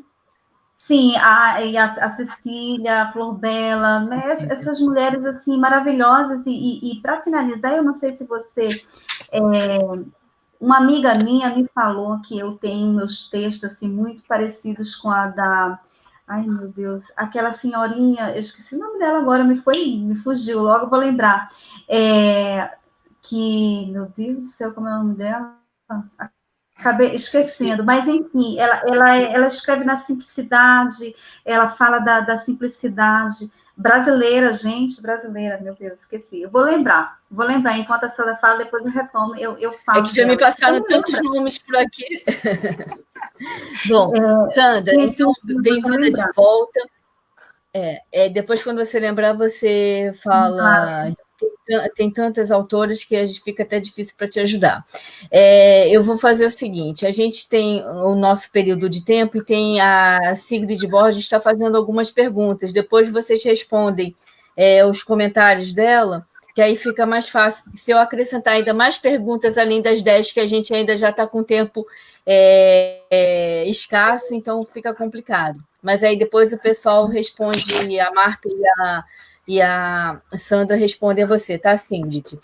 Sim, a Cecília, a Flor Bela, né? Essas mulheres assim maravilhosas. E para finalizar, eu não sei se você. Uma amiga minha me falou que eu tenho meus textos assim, muito parecidos com a da. Ai, meu Deus, aquela senhorinha, eu esqueci o nome dela agora, me fugiu, logo vou lembrar. Meu Deus do céu, como é o nome dela? Acabei esquecendo, mas enfim, ela escreve na simplicidade, ela fala da simplicidade brasileira, gente, brasileira, meu Deus, esqueci. Eu vou lembrar, enquanto a Sandra fala, depois eu retomo, eu falo. É que já me passaram tantos nomes por aqui. Bom, Sandra, então, bem-vinda de volta. Depois, quando você lembrar, você fala. Tem tantas autoras que a gente fica até difícil para te ajudar. Eu vou fazer o seguinte: a gente tem o nosso período de tempo e tem a Sigrid Borges está fazendo algumas perguntas. Depois vocês respondem os comentários dela, que aí fica mais fácil. Se eu acrescentar ainda mais perguntas além das 10, que a gente ainda já está com tempo escasso, então fica complicado. Mas aí depois o pessoal responde, a Marta e a Sandra respondem a você, tá, Sigrid?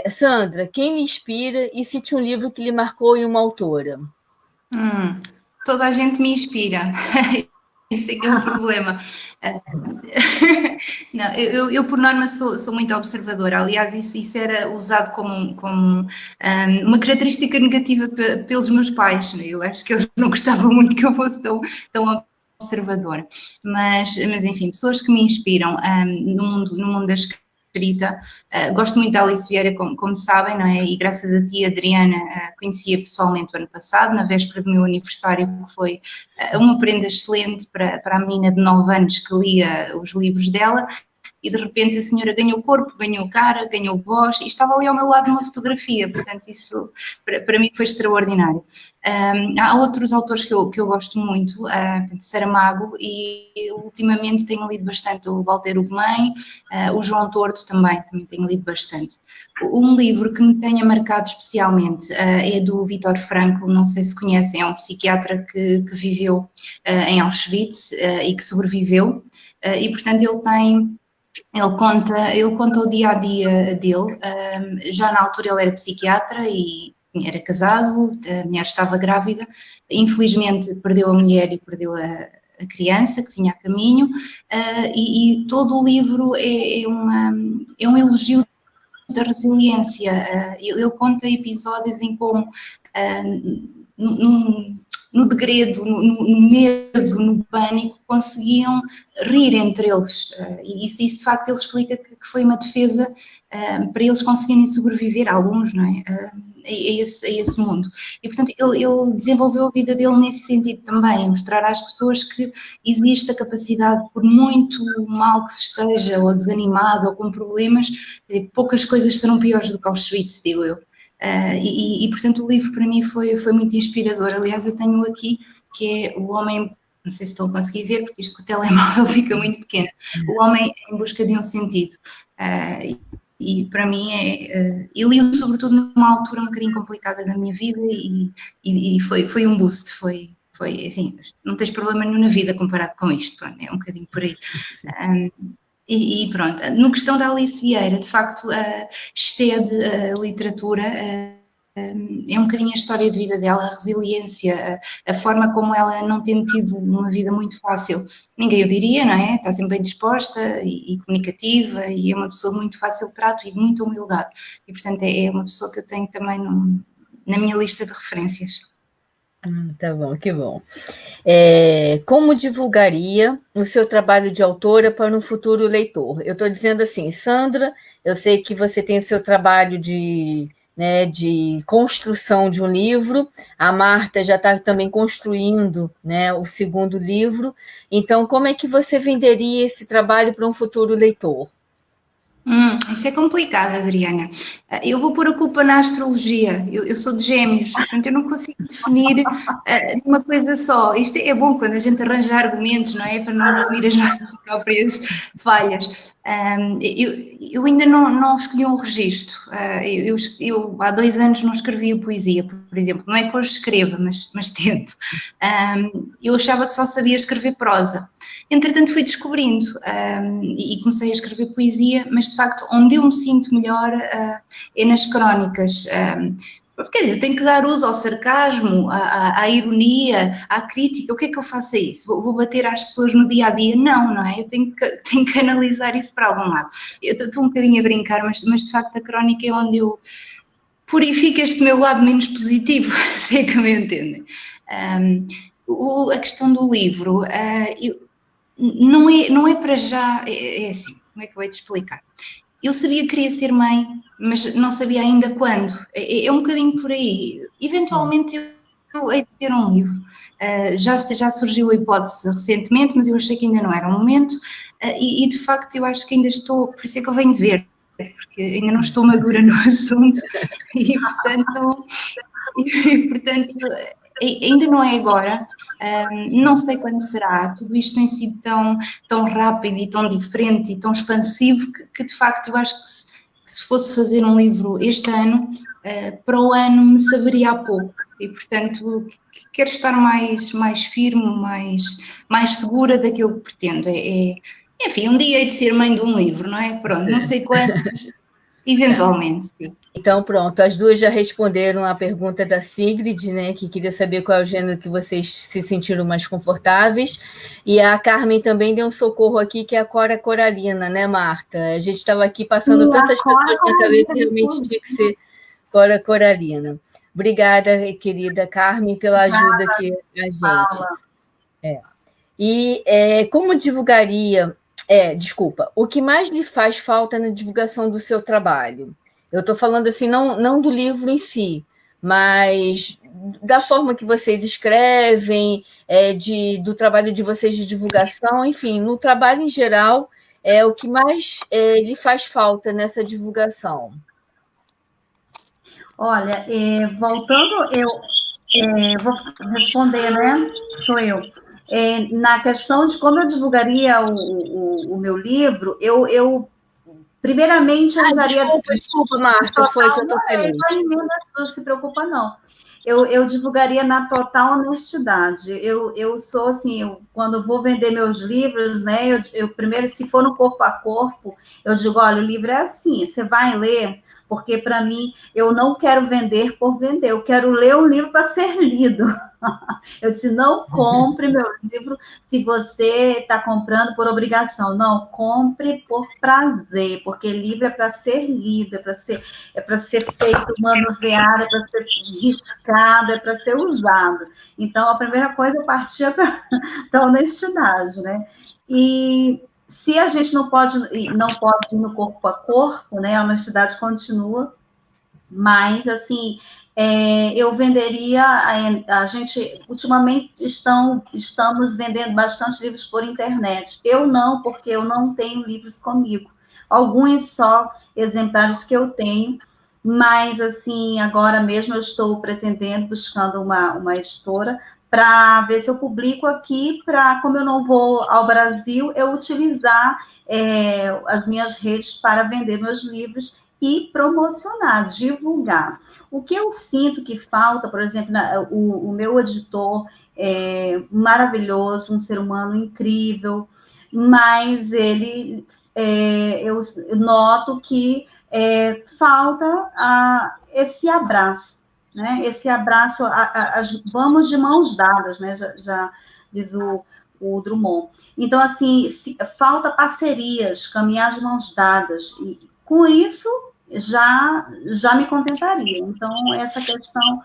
Sandra, quem lhe inspira e cite um livro que lhe marcou em uma autora? Toda a gente me inspira. Esse é que é um problema. Não, eu por norma sou muito observadora. Aliás, isso era usado como uma característica negativa pelos meus pais. Eu acho que eles não gostavam muito que eu fosse tão observadora. Mas enfim, pessoas que me inspiram no mundo da escrita. Gosto muito da Alice Vieira, como sabem, não é? E graças a ti, Adriana, conhecia pessoalmente o ano passado, na véspera do meu aniversário, que foi uma prenda excelente para a menina de 9 anos que lia os livros dela. E de repente a senhora ganhou corpo, ganhou cara, ganhou voz e estava ali ao meu lado numa fotografia, portanto isso para mim foi extraordinário. Há outros autores que eu gosto muito, Saramago, e ultimamente tenho lido bastante o Walter Ugumem, o João Torto também tenho lido bastante. Um livro que me tenha marcado especialmente é do Viktor Frankl, não sei se conhecem, é um psiquiatra que viveu em Auschwitz e que sobreviveu, e portanto ele conta o dia-a-dia dele. Já na altura ele era psiquiatra e era casado, a mulher estava grávida, infelizmente perdeu a mulher e perdeu a criança que vinha a caminho, e todo o livro é um elogio da resiliência. Ele conta episódios em como no degredo, no medo, no pânico, conseguiam rir entre eles. E isso de facto ele explica que foi uma defesa para eles conseguirem sobreviver, alguns, não é? A esse mundo. E portanto ele desenvolveu a vida dele nesse sentido também, mostrar às pessoas que existe a capacidade, por muito mal que se esteja, ou desanimado, ou com problemas, poucas coisas serão piores do que Auschwitz, digo eu. E portanto o livro para mim foi muito inspirador. Aliás, eu tenho aqui, que é O Homem, não sei se estão a conseguir ver, porque isto com o telemóvel fica muito pequeno, O Homem em Busca de um Sentido. E para mim eu li-o sobretudo numa altura um bocadinho complicada da minha vida e foi um boost, foi assim, não tens problema nenhum na vida comparado com isto, pronto, é um bocadinho por aí. E pronto, no questão da Alice Vieira, de facto, excede a literatura, é um bocadinho a história de vida dela, a resiliência, a forma como ela, não tendo tido uma vida muito fácil, ninguém o diria, não é? Está sempre bem disposta e comunicativa, e é uma pessoa de muito fácil trato e de muita humildade. E portanto é uma pessoa que eu tenho também na minha lista de referências. Tá bom, que bom. Como divulgaria o seu trabalho de autora para um futuro leitor? Eu estou dizendo assim, Sandra, eu sei que você tem o seu trabalho de né, de construção de um livro. A Marta já está também construindo, né, o segundo livro. Então, como é que você venderia esse trabalho para um futuro leitor? Isso é complicado, Adriana. Eu vou pôr a culpa na astrologia. Eu sou de Gêmeos, portanto eu não consigo definir uma coisa só. Isto é bom quando a gente arranja argumentos, não é? Para não assumir as nossas próprias falhas. Eu ainda não escolhi um registro. Eu há 2 anos não escrevia poesia, por exemplo. Não é que hoje escreva, mas tento. Eu achava que só sabia escrever prosa. Entretanto fui descobrindo e comecei a escrever poesia, mas de facto onde eu me sinto melhor é nas crónicas. Quer dizer, tenho que dar uso ao sarcasmo, à ironia, à crítica. O que é que eu faço a isso? Vou bater às pessoas no dia-a-dia? Não é? Eu tenho que analisar isso para algum lado. Eu estou um bocadinho a brincar, mas de facto a crónica é onde eu purifico este meu lado menos positivo, se é que me entendem. A questão do livro, não é para já, é assim, como é que eu vou te explicar? Eu sabia que queria ser mãe, mas não sabia ainda quando. É um bocadinho por aí. Eventualmente eu hei de ter um livro. Já surgiu a hipótese recentemente, mas eu achei que ainda não era o momento. E de facto eu acho que ainda estou, por isso é que eu venho ver, porque ainda não estou madura no assunto. E portanto ainda não é agora, não sei quando será, tudo isto tem sido tão rápido e tão diferente e tão expansivo que de facto eu acho que se fosse fazer um livro este ano, para o ano me saberia há pouco e portanto quero estar mais firme, mais segura daquilo que pretendo. Enfim, um dia hei de ser mãe de um livro, não é? Pronto, não sei quando, eventualmente, sim. Então, pronto, as duas já responderam a pergunta da Sigrid, né, que queria saber qual é o gênero que vocês se sentiram mais confortáveis, e a Carmen também deu um socorro aqui, que é a Cora Coralina, né, Marta? A gente estava aqui passando tantas pessoas na cabeça, realmente tinha que ser Cora Coralina. Obrigada, querida Carmen, pela ajuda aqui a gente. E como divulgaria... desculpa, o que mais lhe faz falta na divulgação do seu trabalho? Eu estou falando assim, não do livro em si, mas da forma que vocês escrevem, do trabalho de vocês de divulgação, enfim, no trabalho em geral, o que mais lhe faz falta nessa divulgação? Olha, voltando, eu vou responder, né? Sou eu. Na questão de como eu divulgaria o meu livro, eu primeiramente eu usaria... Desculpa, Marta, foi que eu tô falando. Não se preocupa, não. Eu divulgaria na total honestidade. Eu sou assim, quando vou vender meus livros, né? Eu primeiro, se for no corpo a corpo, eu digo, olha, o livro é assim, você vai ler, porque para mim, eu não quero vender por vender, eu quero ler um livro para ser lido. Eu disse, não compre meu livro se você está comprando por obrigação. Não, compre por prazer, porque livro é para ser lido, é para ser feito, manuseado, é para ser riscado, é para ser usado. Então, a primeira coisa é partir para a honestidade, né? E se a gente não pode ir no corpo a corpo, né? A honestidade continua, mas, assim, eu venderia, a gente, ultimamente, estamos vendendo bastante livros por internet. Eu não, porque eu não tenho livros comigo. Alguns só exemplares que eu tenho, mas, assim, agora mesmo eu estou pretendendo, buscando uma editora, para ver se eu publico aqui, como eu não vou ao Brasil, eu utilizar as minhas redes para vender meus livros e promocionar, divulgar. O que eu sinto que falta, por exemplo, o meu editor é maravilhoso, um ser humano incrível, mas eu noto que falta esse abraço, né? Esse abraço, vamos de mãos dadas, né? Já diz o Drummond. Então, assim, falta parcerias, caminhar de mãos dadas. E com isso, já me contentaria. Então, essa questão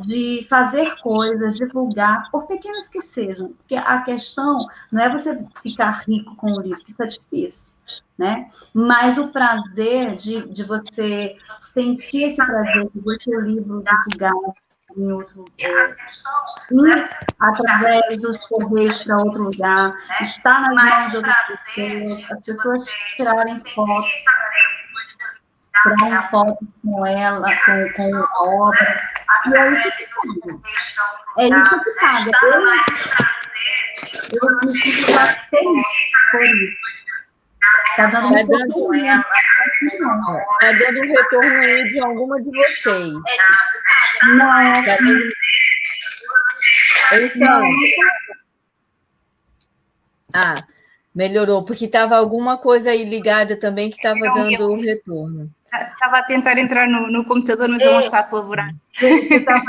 de fazer coisas, divulgar, por pequenas que sejam, porque a questão não é você ficar rico com o livro, que isso é difícil, né? Mas o prazer de você sentir esse prazer de ver seu livro divulgado em outro ir através dos correios para outro lugar, estar nas mãos de outras pessoas, as pessoas tirarem fotos com ela, com a obra, e é isso que paga. É isso que paga. Eu me sinto já feliz por isso. Está dando um retorno aí de alguma de vocês. Não, tá dando... Então, melhorou, porque estava alguma coisa aí ligada também que estava dando um retorno. Estava a tentar entrar no computador, mas ele não está a colaborar. Você estava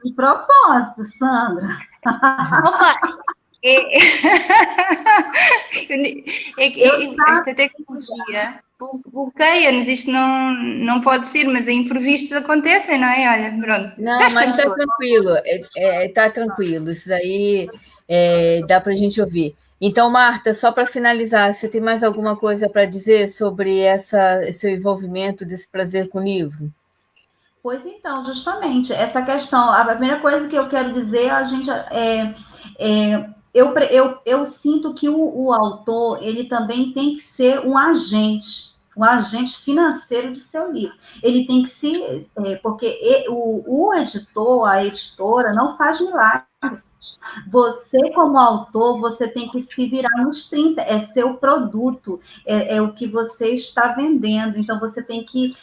de propósito, Sandra. Opa! Esta tecnologia bloqueia-nos, isto não pode ser, mas imprevistos acontecem, não é? Olha, pronto. Não, mas está tranquilo, está tranquilo, isso aí dá para a gente ouvir. Então, Marta, só para finalizar, você tem mais alguma coisa para dizer sobre esse envolvimento, desse prazer com o livro? Pois então, justamente, essa questão, a primeira coisa que eu quero dizer, eu sinto que o autor, ele também tem que ser um agente financeiro do seu livro. Ele tem que se... porque o editor, a editora, não faz milagre. Você, como autor, você tem que se virar nos 30, é seu produto, é o que você está vendendo, então você tem que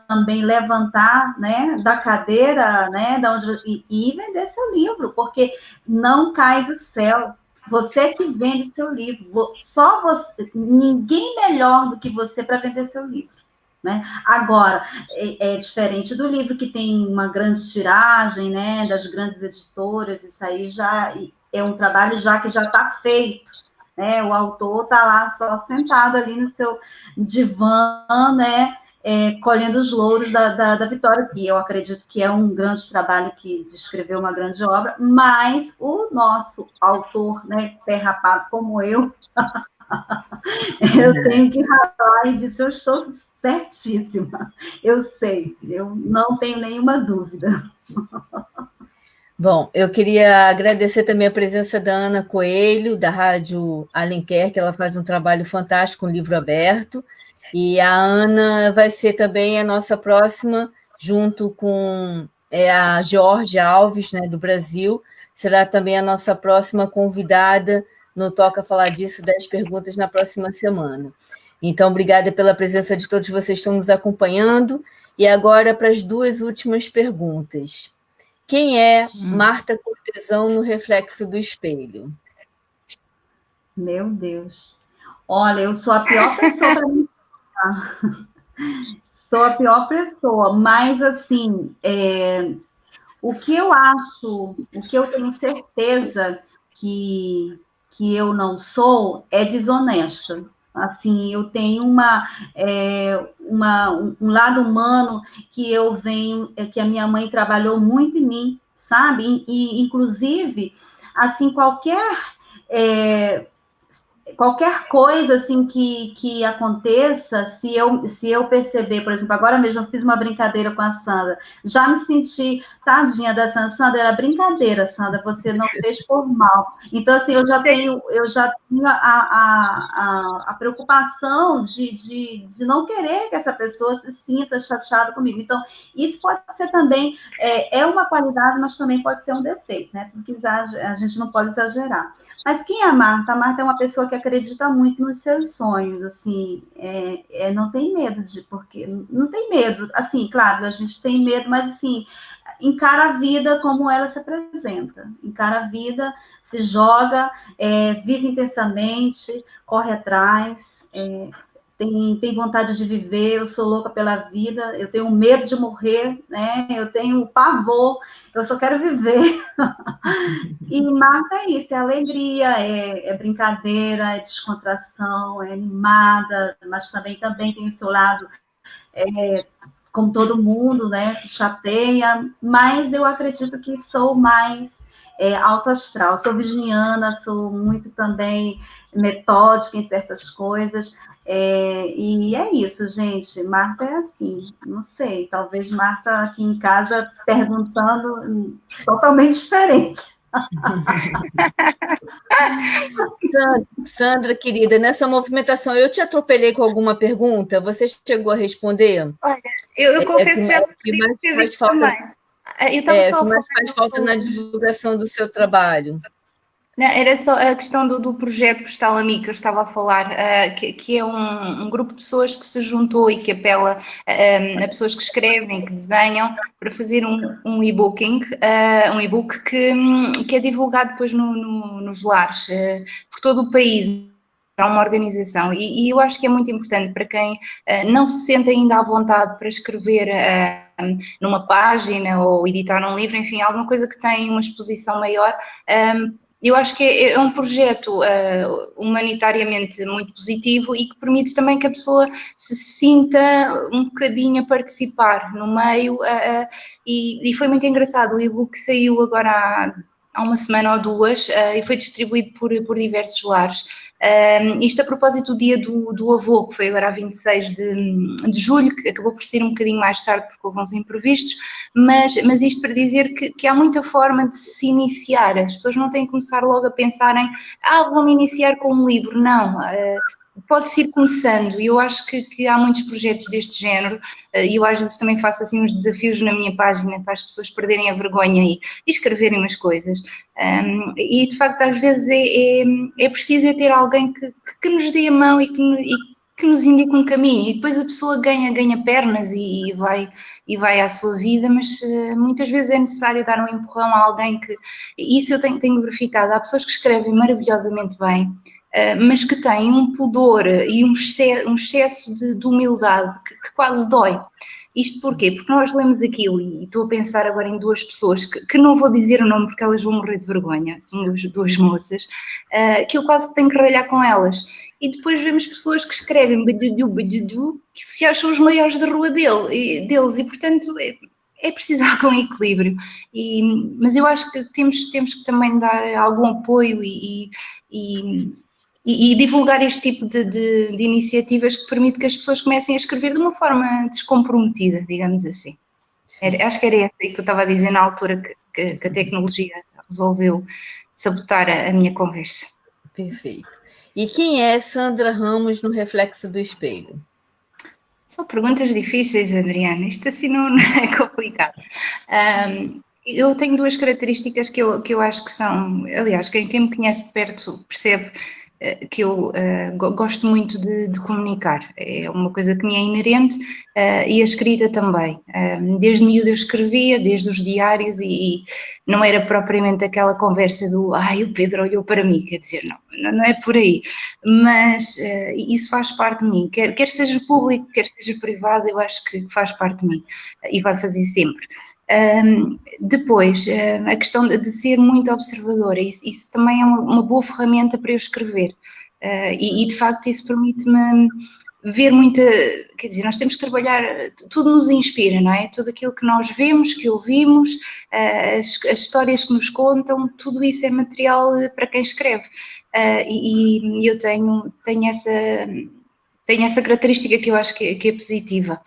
também levantar, né, da cadeira, né, e vender seu livro, porque não cai do céu. Você que vende seu livro, só você, ninguém melhor do que você para vender seu livro. Né? Agora, é diferente do livro que tem uma grande tiragem, né, das grandes editoras, isso aí já é um trabalho que já está feito, né? O autor está lá só sentado ali no seu divã, né, colhendo os louros da vitória, que eu acredito que é um grande trabalho que descreveu uma grande obra, mas o nosso autor, né, pé rapado como eu tenho que ralar e dizer, eu estou certíssima, eu sei, eu não tenho nenhuma dúvida. Bom, eu queria agradecer também a presença da Ana Coelho, da Rádio Alenquer, que ela faz um trabalho fantástico com o Livro Aberto, e a Ana vai ser também a nossa próxima, junto com a Georgia Alves, né, do Brasil, será também a nossa próxima convidada no Toca Falar Disso, 10 perguntas na próxima semana. Então, obrigada pela presença de todos vocês que estão nos acompanhando. E agora, para as 2 últimas perguntas. Quem é Marta Cortesão no reflexo do espelho? Meu Deus. Olha, eu sou a pior pessoa para me falar. Sou a pior pessoa, mas, assim, o que eu acho, o que eu tenho certeza que eu não sou é desonesta. Assim, eu tenho um lado humano que eu venho, que a minha mãe trabalhou muito em mim, sabe? E inclusive, assim, qualquer coisa assim que aconteça, se eu perceber, por exemplo, agora mesmo eu fiz uma brincadeira com a Sandra, já me senti, tadinha da Sandra, era brincadeira, Sandra, você não fez por mal. Então, assim, eu já tenho a preocupação de não querer que essa pessoa se sinta chateada comigo. Então, isso pode ser também, uma qualidade, mas também pode ser um defeito, né? Porque a gente não pode exagerar. Mas quem é a Marta? A Marta é uma pessoa que acredita muito nos seus sonhos, assim, não tem medo porque não tem medo, assim, claro, a gente tem medo, mas assim, encara a vida como ela se apresenta, encara a vida, se joga, vive intensamente, corre atrás, tem vontade de viver, eu sou louca pela vida, eu tenho medo de morrer, né? Eu tenho pavor, eu só quero viver. E Marta é isso, é alegria, é brincadeira, é descontração, é animada, mas também tem o seu lado como todo mundo, né, se chateia, mas eu acredito que sou mais alto astral, sou virginiana, sou muito também metódica em certas coisas, e é isso, gente. Marta é assim, não sei, talvez Marta aqui em casa perguntando totalmente diferente. Sandra, querida, nessa movimentação eu te atropelei com alguma pergunta? Você chegou a responder? Olha, eu confesso já que mais faz também. falta, Eu estava só que mais faz falta na divulgação do seu trabalho? Não, era só a questão do projeto Postal Amigo que eu estava a falar, que é um grupo de pessoas que se juntou e que apela a pessoas que escrevem, que desenham, para fazer um e-booking, um e-book que é divulgado depois nos lares, por todo o país. Há uma organização e eu acho que é muito importante para quem não se sente ainda à vontade para escrever numa página ou editar um livro, enfim, alguma coisa que tem uma exposição maior. Eu acho que é um projeto humanitariamente muito positivo e que permite também que a pessoa se sinta um bocadinho a participar no meio e foi muito engraçado. O e-book saiu agora há uma semana ou duas e foi distribuído por diversos lares. Isto a propósito do dia do avô, que foi agora a 26 de julho, que acabou por ser um bocadinho mais tarde porque houve uns imprevistos, mas isto para dizer que há muita forma de se iniciar. As pessoas não têm que começar logo a pensar em vou-me iniciar com um livro, não. Pode-se ir começando e eu acho que há muitos projetos deste género e eu às vezes também faço assim uns desafios na minha página para as pessoas perderem a vergonha e escreverem umas coisas e de facto às vezes é preciso ter alguém que nos dê a mão e que nos indique um caminho e depois a pessoa ganha pernas e vai à sua vida, mas muitas vezes é necessário dar um empurrão a alguém que... Isso eu tenho verificado, há pessoas que escrevem maravilhosamente bem, mas que têm um pudor e um excesso de humildade que quase dói. Isto porquê? Porque nós lemos aquilo e estou a pensar agora em duas pessoas que não vou dizer o nome porque elas vão morrer de vergonha, são duas moças, que eu quase tenho que ralhar com elas. E depois vemos pessoas que escrevem que se acham os maiores da rua deles e portanto é preciso algum equilíbrio. Mas eu acho que temos que também dar algum apoio e divulgar este tipo de iniciativas que permite que as pessoas comecem a escrever de uma forma descomprometida, digamos assim. Acho que era isso que eu estava a dizer na altura que a tecnologia resolveu sabotar a minha conversa. Perfeito. E quem é Sandra Ramos no Reflexo do Espelho? São perguntas difíceis, Adriana. Isto assim não é complicado. Eu tenho duas características que eu acho que são... Aliás, quem me conhece de perto percebe que eu gosto muito de comunicar. É uma coisa que me é inerente e a escrita também. Desde miúdo eu escrevia, desde os diários e não era propriamente aquela conversa do o Pedro olhou para mim, quer dizer, não é por aí. Mas isso faz parte de mim. Quer seja público, quer seja privado, eu acho que faz parte de mim e vai fazer sempre. Depois, a questão de ser muito observadora, isso também é uma boa ferramenta para eu escrever e de facto isso permite-me ver muita, quer dizer, nós temos que trabalhar, tudo nos inspira, não é? Tudo aquilo que nós vemos, que ouvimos, as histórias que nos contam, tudo isso é material para quem escreve e eu tenho essa característica que eu acho que é positiva.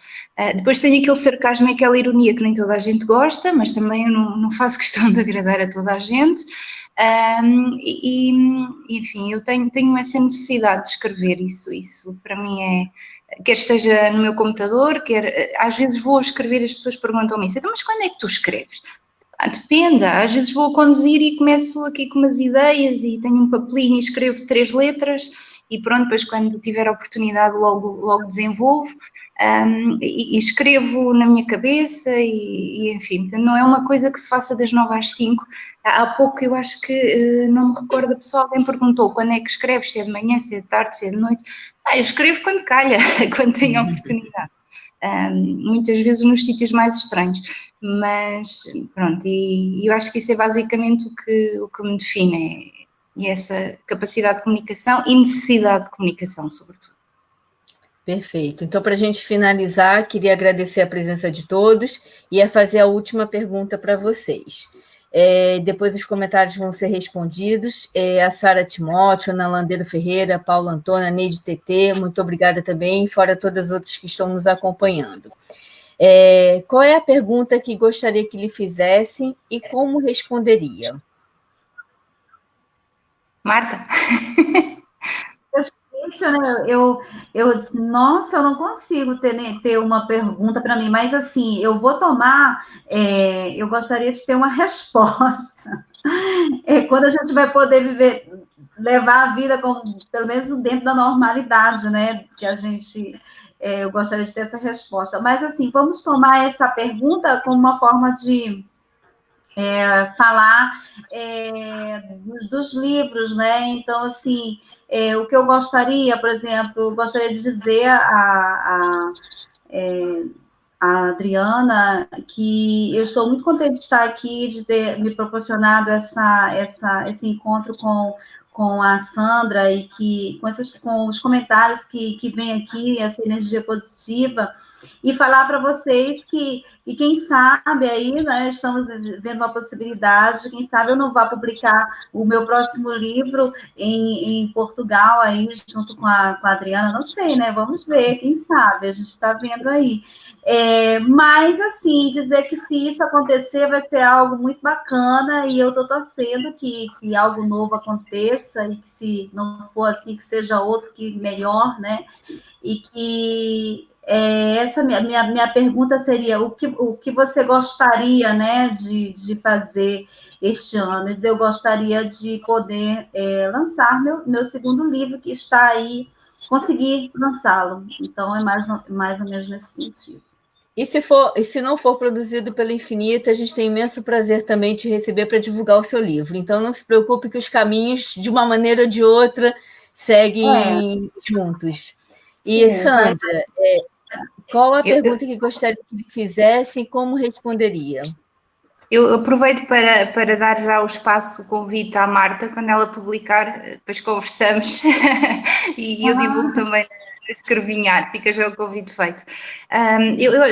Depois tenho aquele sarcasmo e aquela ironia que nem toda a gente gosta, mas também eu não faço questão de agradar a toda a gente. Enfim, eu tenho essa necessidade de escrever isso para mim quer esteja no meu computador, quer às vezes vou escrever, as pessoas perguntam-me isso, então, mas quando é que tu escreves? Depende, às vezes vou a conduzir e começo aqui com umas ideias e tenho um papelinho e escrevo 3 letras e pronto, depois quando tiver a oportunidade logo desenvolvo e escrevo na minha cabeça e enfim, não é uma coisa que se faça das 9 às 5. Há pouco eu acho que não me recordo, a pessoa alguém perguntou quando é que escreves, se é de manhã, se é de tarde, se é de noite. Eu escrevo quando calha, quando tenho a oportunidade. Muitas vezes nos sítios mais estranhos, mas pronto, e eu acho que isso é basicamente o que me define, é essa capacidade de comunicação e necessidade de comunicação, sobretudo. Perfeito. Então, para a gente finalizar, queria agradecer a presença de todos e fazer a última pergunta para vocês. Depois os comentários vão ser respondidos. A Sara Timóteo, Ana Landeiro Ferreira, Paula Antônia, Neide TT, muito obrigada também, fora todas as outras que estão nos acompanhando. Qual é a pergunta que gostaria que lhe fizessem e como responderia? Marta? Eu disse, nossa, eu não consigo ter uma pergunta para mim, mas assim, eu vou tomar, eu gostaria de ter uma resposta. Quando a gente vai poder levar a vida pelo menos dentro da normalidade, né? Que a gente, eu gostaria de ter essa resposta. Mas assim, vamos tomar essa pergunta como uma forma de falar dos livros, né? Então, assim, o que eu gostaria, por exemplo, eu gostaria de dizer a Adriana que eu estou muito contente de estar aqui, de ter me proporcionado esse encontro com a Sandra e com os comentários que vem aqui, essa energia positiva, e falar para vocês que quem sabe aí, né, estamos vendo uma possibilidade, quem sabe eu não vá publicar o meu próximo livro em Portugal aí, junto com a Adriana, não sei, né, vamos ver, quem sabe, a gente está vendo aí. Mas, assim, dizer que se isso acontecer vai ser algo muito bacana e eu estou torcendo que algo novo aconteça e que se não for assim, que seja outro que melhor, né? E que essa minha pergunta seria o que você gostaria, né, de fazer este ano? Eu gostaria de poder lançar meu segundo livro, que está aí, conseguir lançá-lo. Então, é mais ou menos nesse sentido. E se não for produzido pela Infinita, a gente tem imenso prazer também de receber para divulgar o seu livro. Então, não se preocupe que os caminhos, de uma maneira ou de outra, seguem juntos. E, Sandra, qual a pergunta que gostaria que lhe fizessem e como responderia? Eu aproveito para dar já o espaço, o convite à Marta, quando ela publicar, depois conversamos e eu divulgo também escrevinhar, fica já o convite feito.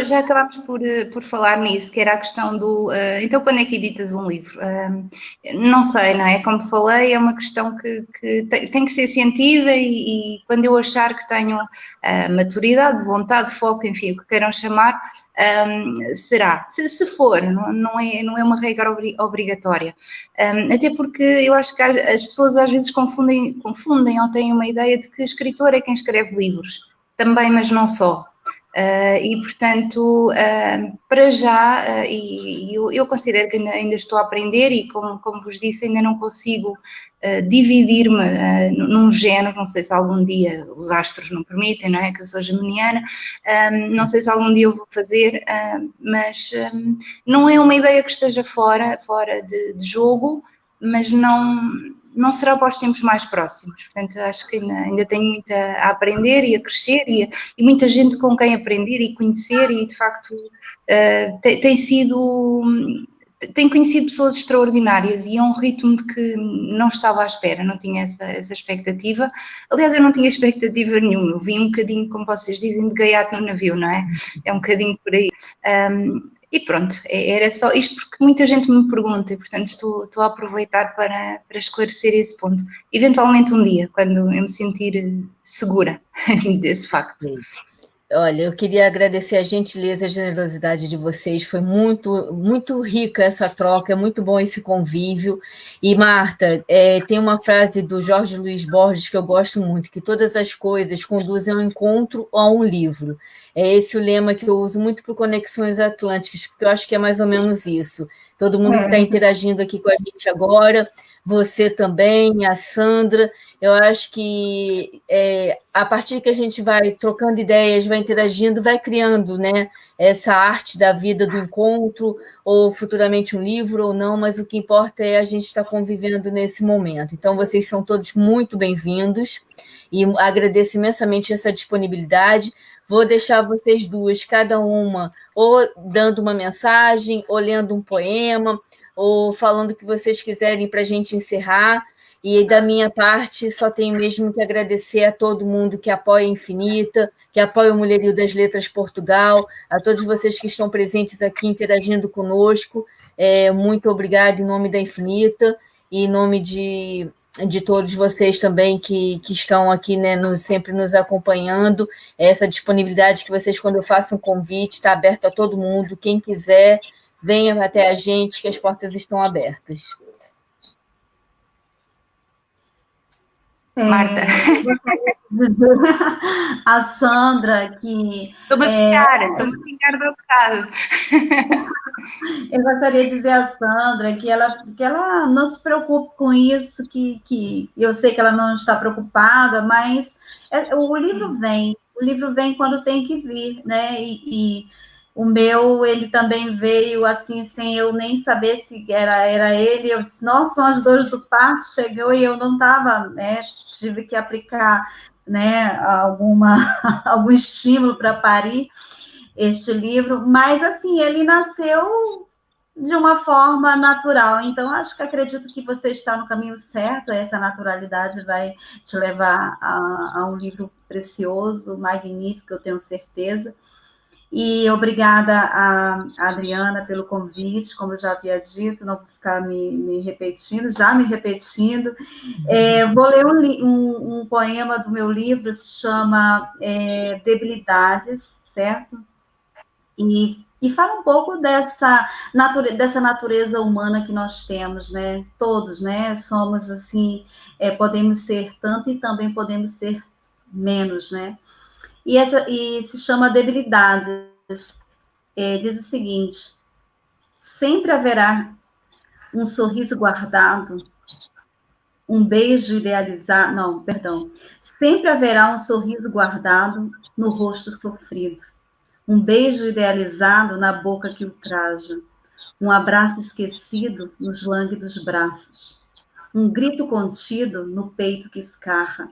Já acabámos por falar nisso, que era a questão do... então, quando é que editas um livro? Não sei, não é? Como falei, é uma questão que tem que ser sentida e quando eu achar que tenho maturidade, vontade, foco, enfim, o que queiram chamar, será. Se for, não é uma regra obrigatória. Até porque eu acho que as pessoas às vezes confundem ou têm uma ideia de que escritor é quem escreve livros. Também, mas não só. E, portanto, para já, eu considero que ainda estou a aprender e, como vos disse, ainda não consigo dividir-me num género, não sei se algum dia os astros não permitem, não é? Que eu sou geminiana, não sei se algum dia eu vou fazer, mas não é uma ideia que esteja fora de jogo, mas não será para os tempos mais próximos. Portanto, acho que ainda tenho muito a aprender e a crescer e muita gente com quem aprender e conhecer e, de facto, tenho conhecido pessoas extraordinárias e a um ritmo de que não estava à espera, não tinha essa expectativa. Aliás, eu não tinha expectativa nenhuma, eu vim um bocadinho, como vocês dizem, de gaiato no navio, não é? É um bocadinho por aí. E pronto, era só isto porque muita gente me pergunta e, portanto, estou a aproveitar para esclarecer esse ponto. Eventualmente um dia, quando eu me sentir segura desse facto. Sim. Olha, eu queria agradecer a gentileza e a generosidade de vocês, foi muito, muito rica essa troca, é muito bom esse convívio. E, Marta, tem uma frase do Jorge Luiz Borges que eu gosto muito, que todas as coisas conduzem ao encontro ou a um livro. É esse o lema que eu uso muito para Conexões Atlânticas, porque eu acho que é mais ou menos isso. Todo mundo que está interagindo aqui com a gente agora, você também, a Sandra, eu acho que a partir que a gente vai trocando ideias, vai interagindo, vai criando, né, essa arte da vida do encontro, ou futuramente um livro ou não, mas o que importa é a gente estar convivendo nesse momento. Então, vocês são todos muito bem-vindos e agradeço imensamente essa disponibilidade. Vou deixar vocês duas, cada uma, ou dando uma mensagem, ou lendo um poema, ou falando o que vocês quiserem para a gente encerrar. E da minha parte, só tenho mesmo que agradecer a todo mundo que apoia a Infinita, que apoia o Mulherio das Letras Portugal, a todos vocês que estão presentes aqui interagindo conosco. Muito obrigada em nome da Infinita e em nome de todos vocês também que estão aqui, né, sempre nos acompanhando. Essa disponibilidade que vocês, quando eu faço um convite, está aberto a todo mundo. Quem quiser, venha até a gente, que as portas estão abertas. Marta. A Sandra, que... Estou-me a brincar do bocado. Eu gostaria de dizer à Sandra que ela não se preocupe com isso, que eu sei que ela não está preocupada, mas o livro vem quando tem que vir, né? E o meu, ele também veio assim, sem eu nem saber se era ele. Eu disse, nossa, são as dores do parto, chegou e eu não estava, né? Tive que aplicar, né, algum estímulo para parir este livro, mas assim, ele nasceu de uma forma natural, então acredito que você está no caminho certo, essa naturalidade vai te levar a um livro precioso, magnífico, eu tenho certeza. E obrigada a Adriana pelo convite, como eu já havia dito, não vou ficar me repetindo, já me repetindo. Vou ler um poema do meu livro, se chama Debilidades, certo? E fala um pouco dessa natureza humana que nós temos, né? Todos, né? Somos assim, podemos ser tanto e também podemos ser menos, né? E se chama Debilidades. Diz o seguinte: sempre haverá um sorriso guardado, um beijo idealizado. Não, perdão. Sempre haverá um sorriso guardado no rosto sofrido, um beijo idealizado na boca que ultraja, um abraço esquecido nos lânguidos braços, um grito contido no peito que escarra,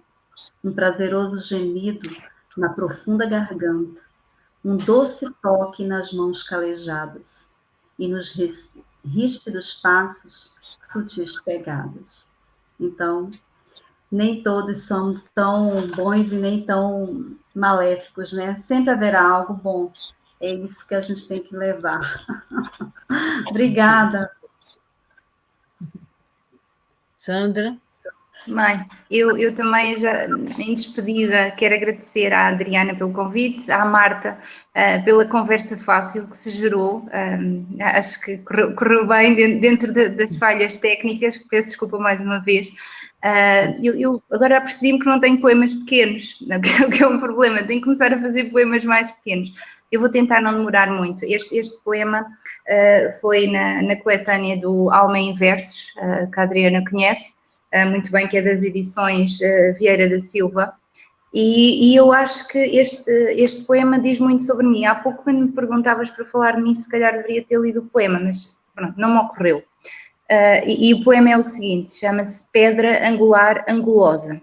um prazeroso gemido na profunda garganta, um doce toque nas mãos calejadas e nos ríspidos passos sutis pegadas. Então, nem todos são tão bons e nem tão maléficos, né? Sempre haverá algo bom. É isso que a gente tem que levar. Obrigada. Sandra? Mãe, eu também, já em despedida, quero agradecer à Adriana pelo convite, à Marta pela conversa fácil que se gerou. Acho que correu bem dentro das falhas técnicas, peço desculpa mais uma vez. Eu agora percebi-me que não tenho poemas pequenos, o que é um problema, tenho que começar a fazer poemas mais pequenos. Eu vou tentar não demorar muito. Este poema foi na coletânea do Alma em Versos, que a Adriana conhece muito bem, que é das edições Vieira da Silva, e eu acho que este poema diz muito sobre mim. Há pouco, quando me perguntavas para falar de mim, se calhar deveria ter lido o poema, mas pronto, não me ocorreu. E o poema é o seguinte, chama-se Pedra Angular Angulosa.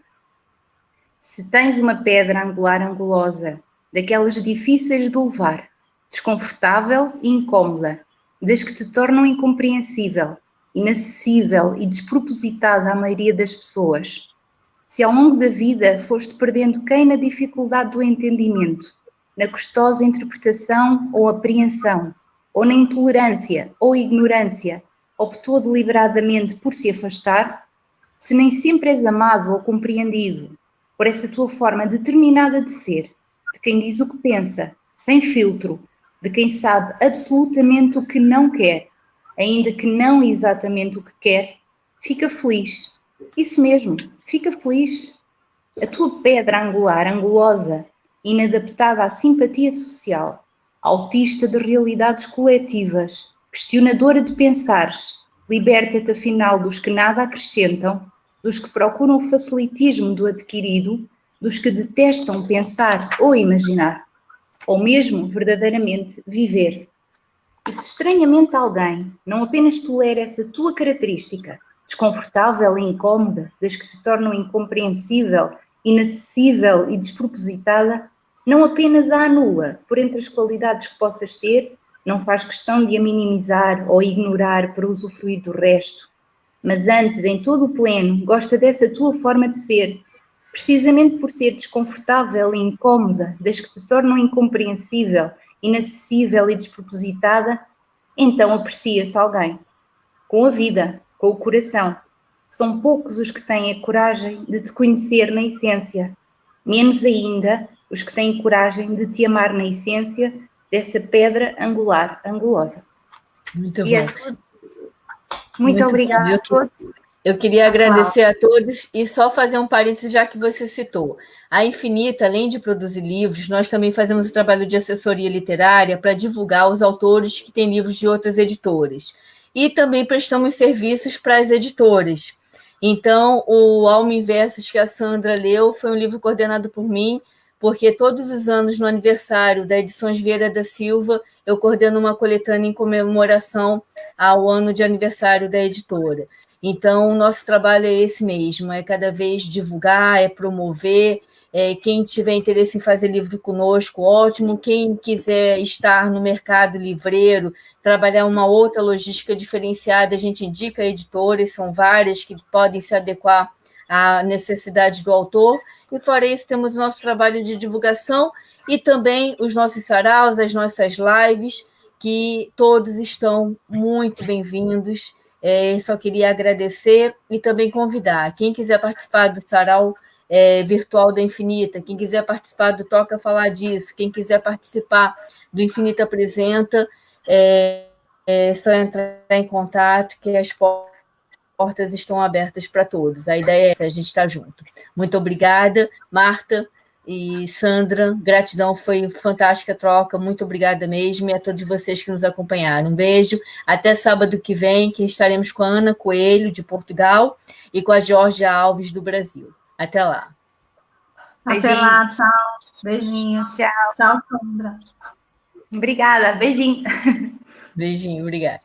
Se tens uma pedra angular angulosa, daquelas difíceis de levar, desconfortável e incómoda, das que te tornam incompreensível, inacessível e despropositada à maioria das pessoas, se ao longo da vida foste perdendo quem na dificuldade do entendimento, na custosa interpretação ou apreensão, ou na intolerância ou ignorância, optou deliberadamente por se afastar, se nem sempre és amado ou compreendido por essa tua forma determinada de ser, de quem diz o que pensa, sem filtro, de quem sabe absolutamente o que não quer, ainda que não exatamente o que quer, fica feliz. Isso mesmo, fica feliz. A tua pedra angular, angulosa, inadaptada à simpatia social, autista de realidades coletivas, questionadora de pensares, liberta-te afinal dos que nada acrescentam, dos que procuram o facilitismo do adquirido, dos que detestam pensar ou imaginar, ou mesmo verdadeiramente viver. E se estranhamente alguém não apenas tolera essa tua característica, desconfortável e incómoda, das que te tornam incompreensível, inacessível e despropositada, não apenas a anula por entre as qualidades que possas ter, não faz questão de a minimizar ou ignorar para usufruir do resto, mas antes, em todo o pleno, gosta dessa tua forma de ser, precisamente por ser desconfortável e incómoda, das que te tornam incompreensível, inacessível e despropositada, então aprecia-se alguém. Com a vida, com o coração. São poucos os que têm a coragem de te conhecer na essência, menos ainda os que têm coragem de te amar na essência dessa pedra angular, angulosa. Muito E é bom. tudo. Muito obrigada a todos. Eu queria agradecer a todos e só fazer um parênteses, já que você citou. A Infinita, além de produzir livros, nós também fazemos o trabalho de assessoria literária para divulgar os autores que têm livros de outras editoras. E também prestamos serviços para as editoras. Então, o Alma Inversos, que a Sandra leu, foi um livro coordenado por mim, porque todos os anos, no aniversário da Edições Vieira da Silva, eu coordeno uma coletânea em comemoração ao ano de aniversário da editora. Então, o nosso trabalho é esse mesmo, é cada vez divulgar, é promover. Quem tiver interesse em fazer livro conosco, ótimo. Quem quiser estar no mercado livreiro, trabalhar uma outra logística diferenciada, a gente indica editoras, são várias que podem se adequar à necessidade do autor. E fora isso, temos o nosso trabalho de divulgação e também os nossos saraus, as nossas lives, que todos estão muito bem-vindos. Só queria agradecer e também convidar. Quem quiser participar do sarau virtual da Infinita, quem quiser participar do Toca Falar Disso, quem quiser participar do Infinita Apresenta, só entrar em contato, que as portas estão abertas para todos. A ideia é essa, a gente está junto. Muito obrigada, Marta e Sandra, gratidão, foi fantástica a troca, muito obrigada mesmo, e a todos vocês que nos acompanharam. Um beijo, até sábado que vem, que estaremos com a Ana Coelho, de Portugal, e com a Georgia Alves, do Brasil. Até lá. Até lá, tchau. Beijinhos. Tchau. Tchau, Sandra. Obrigada, beijinho. Beijinho, obrigada.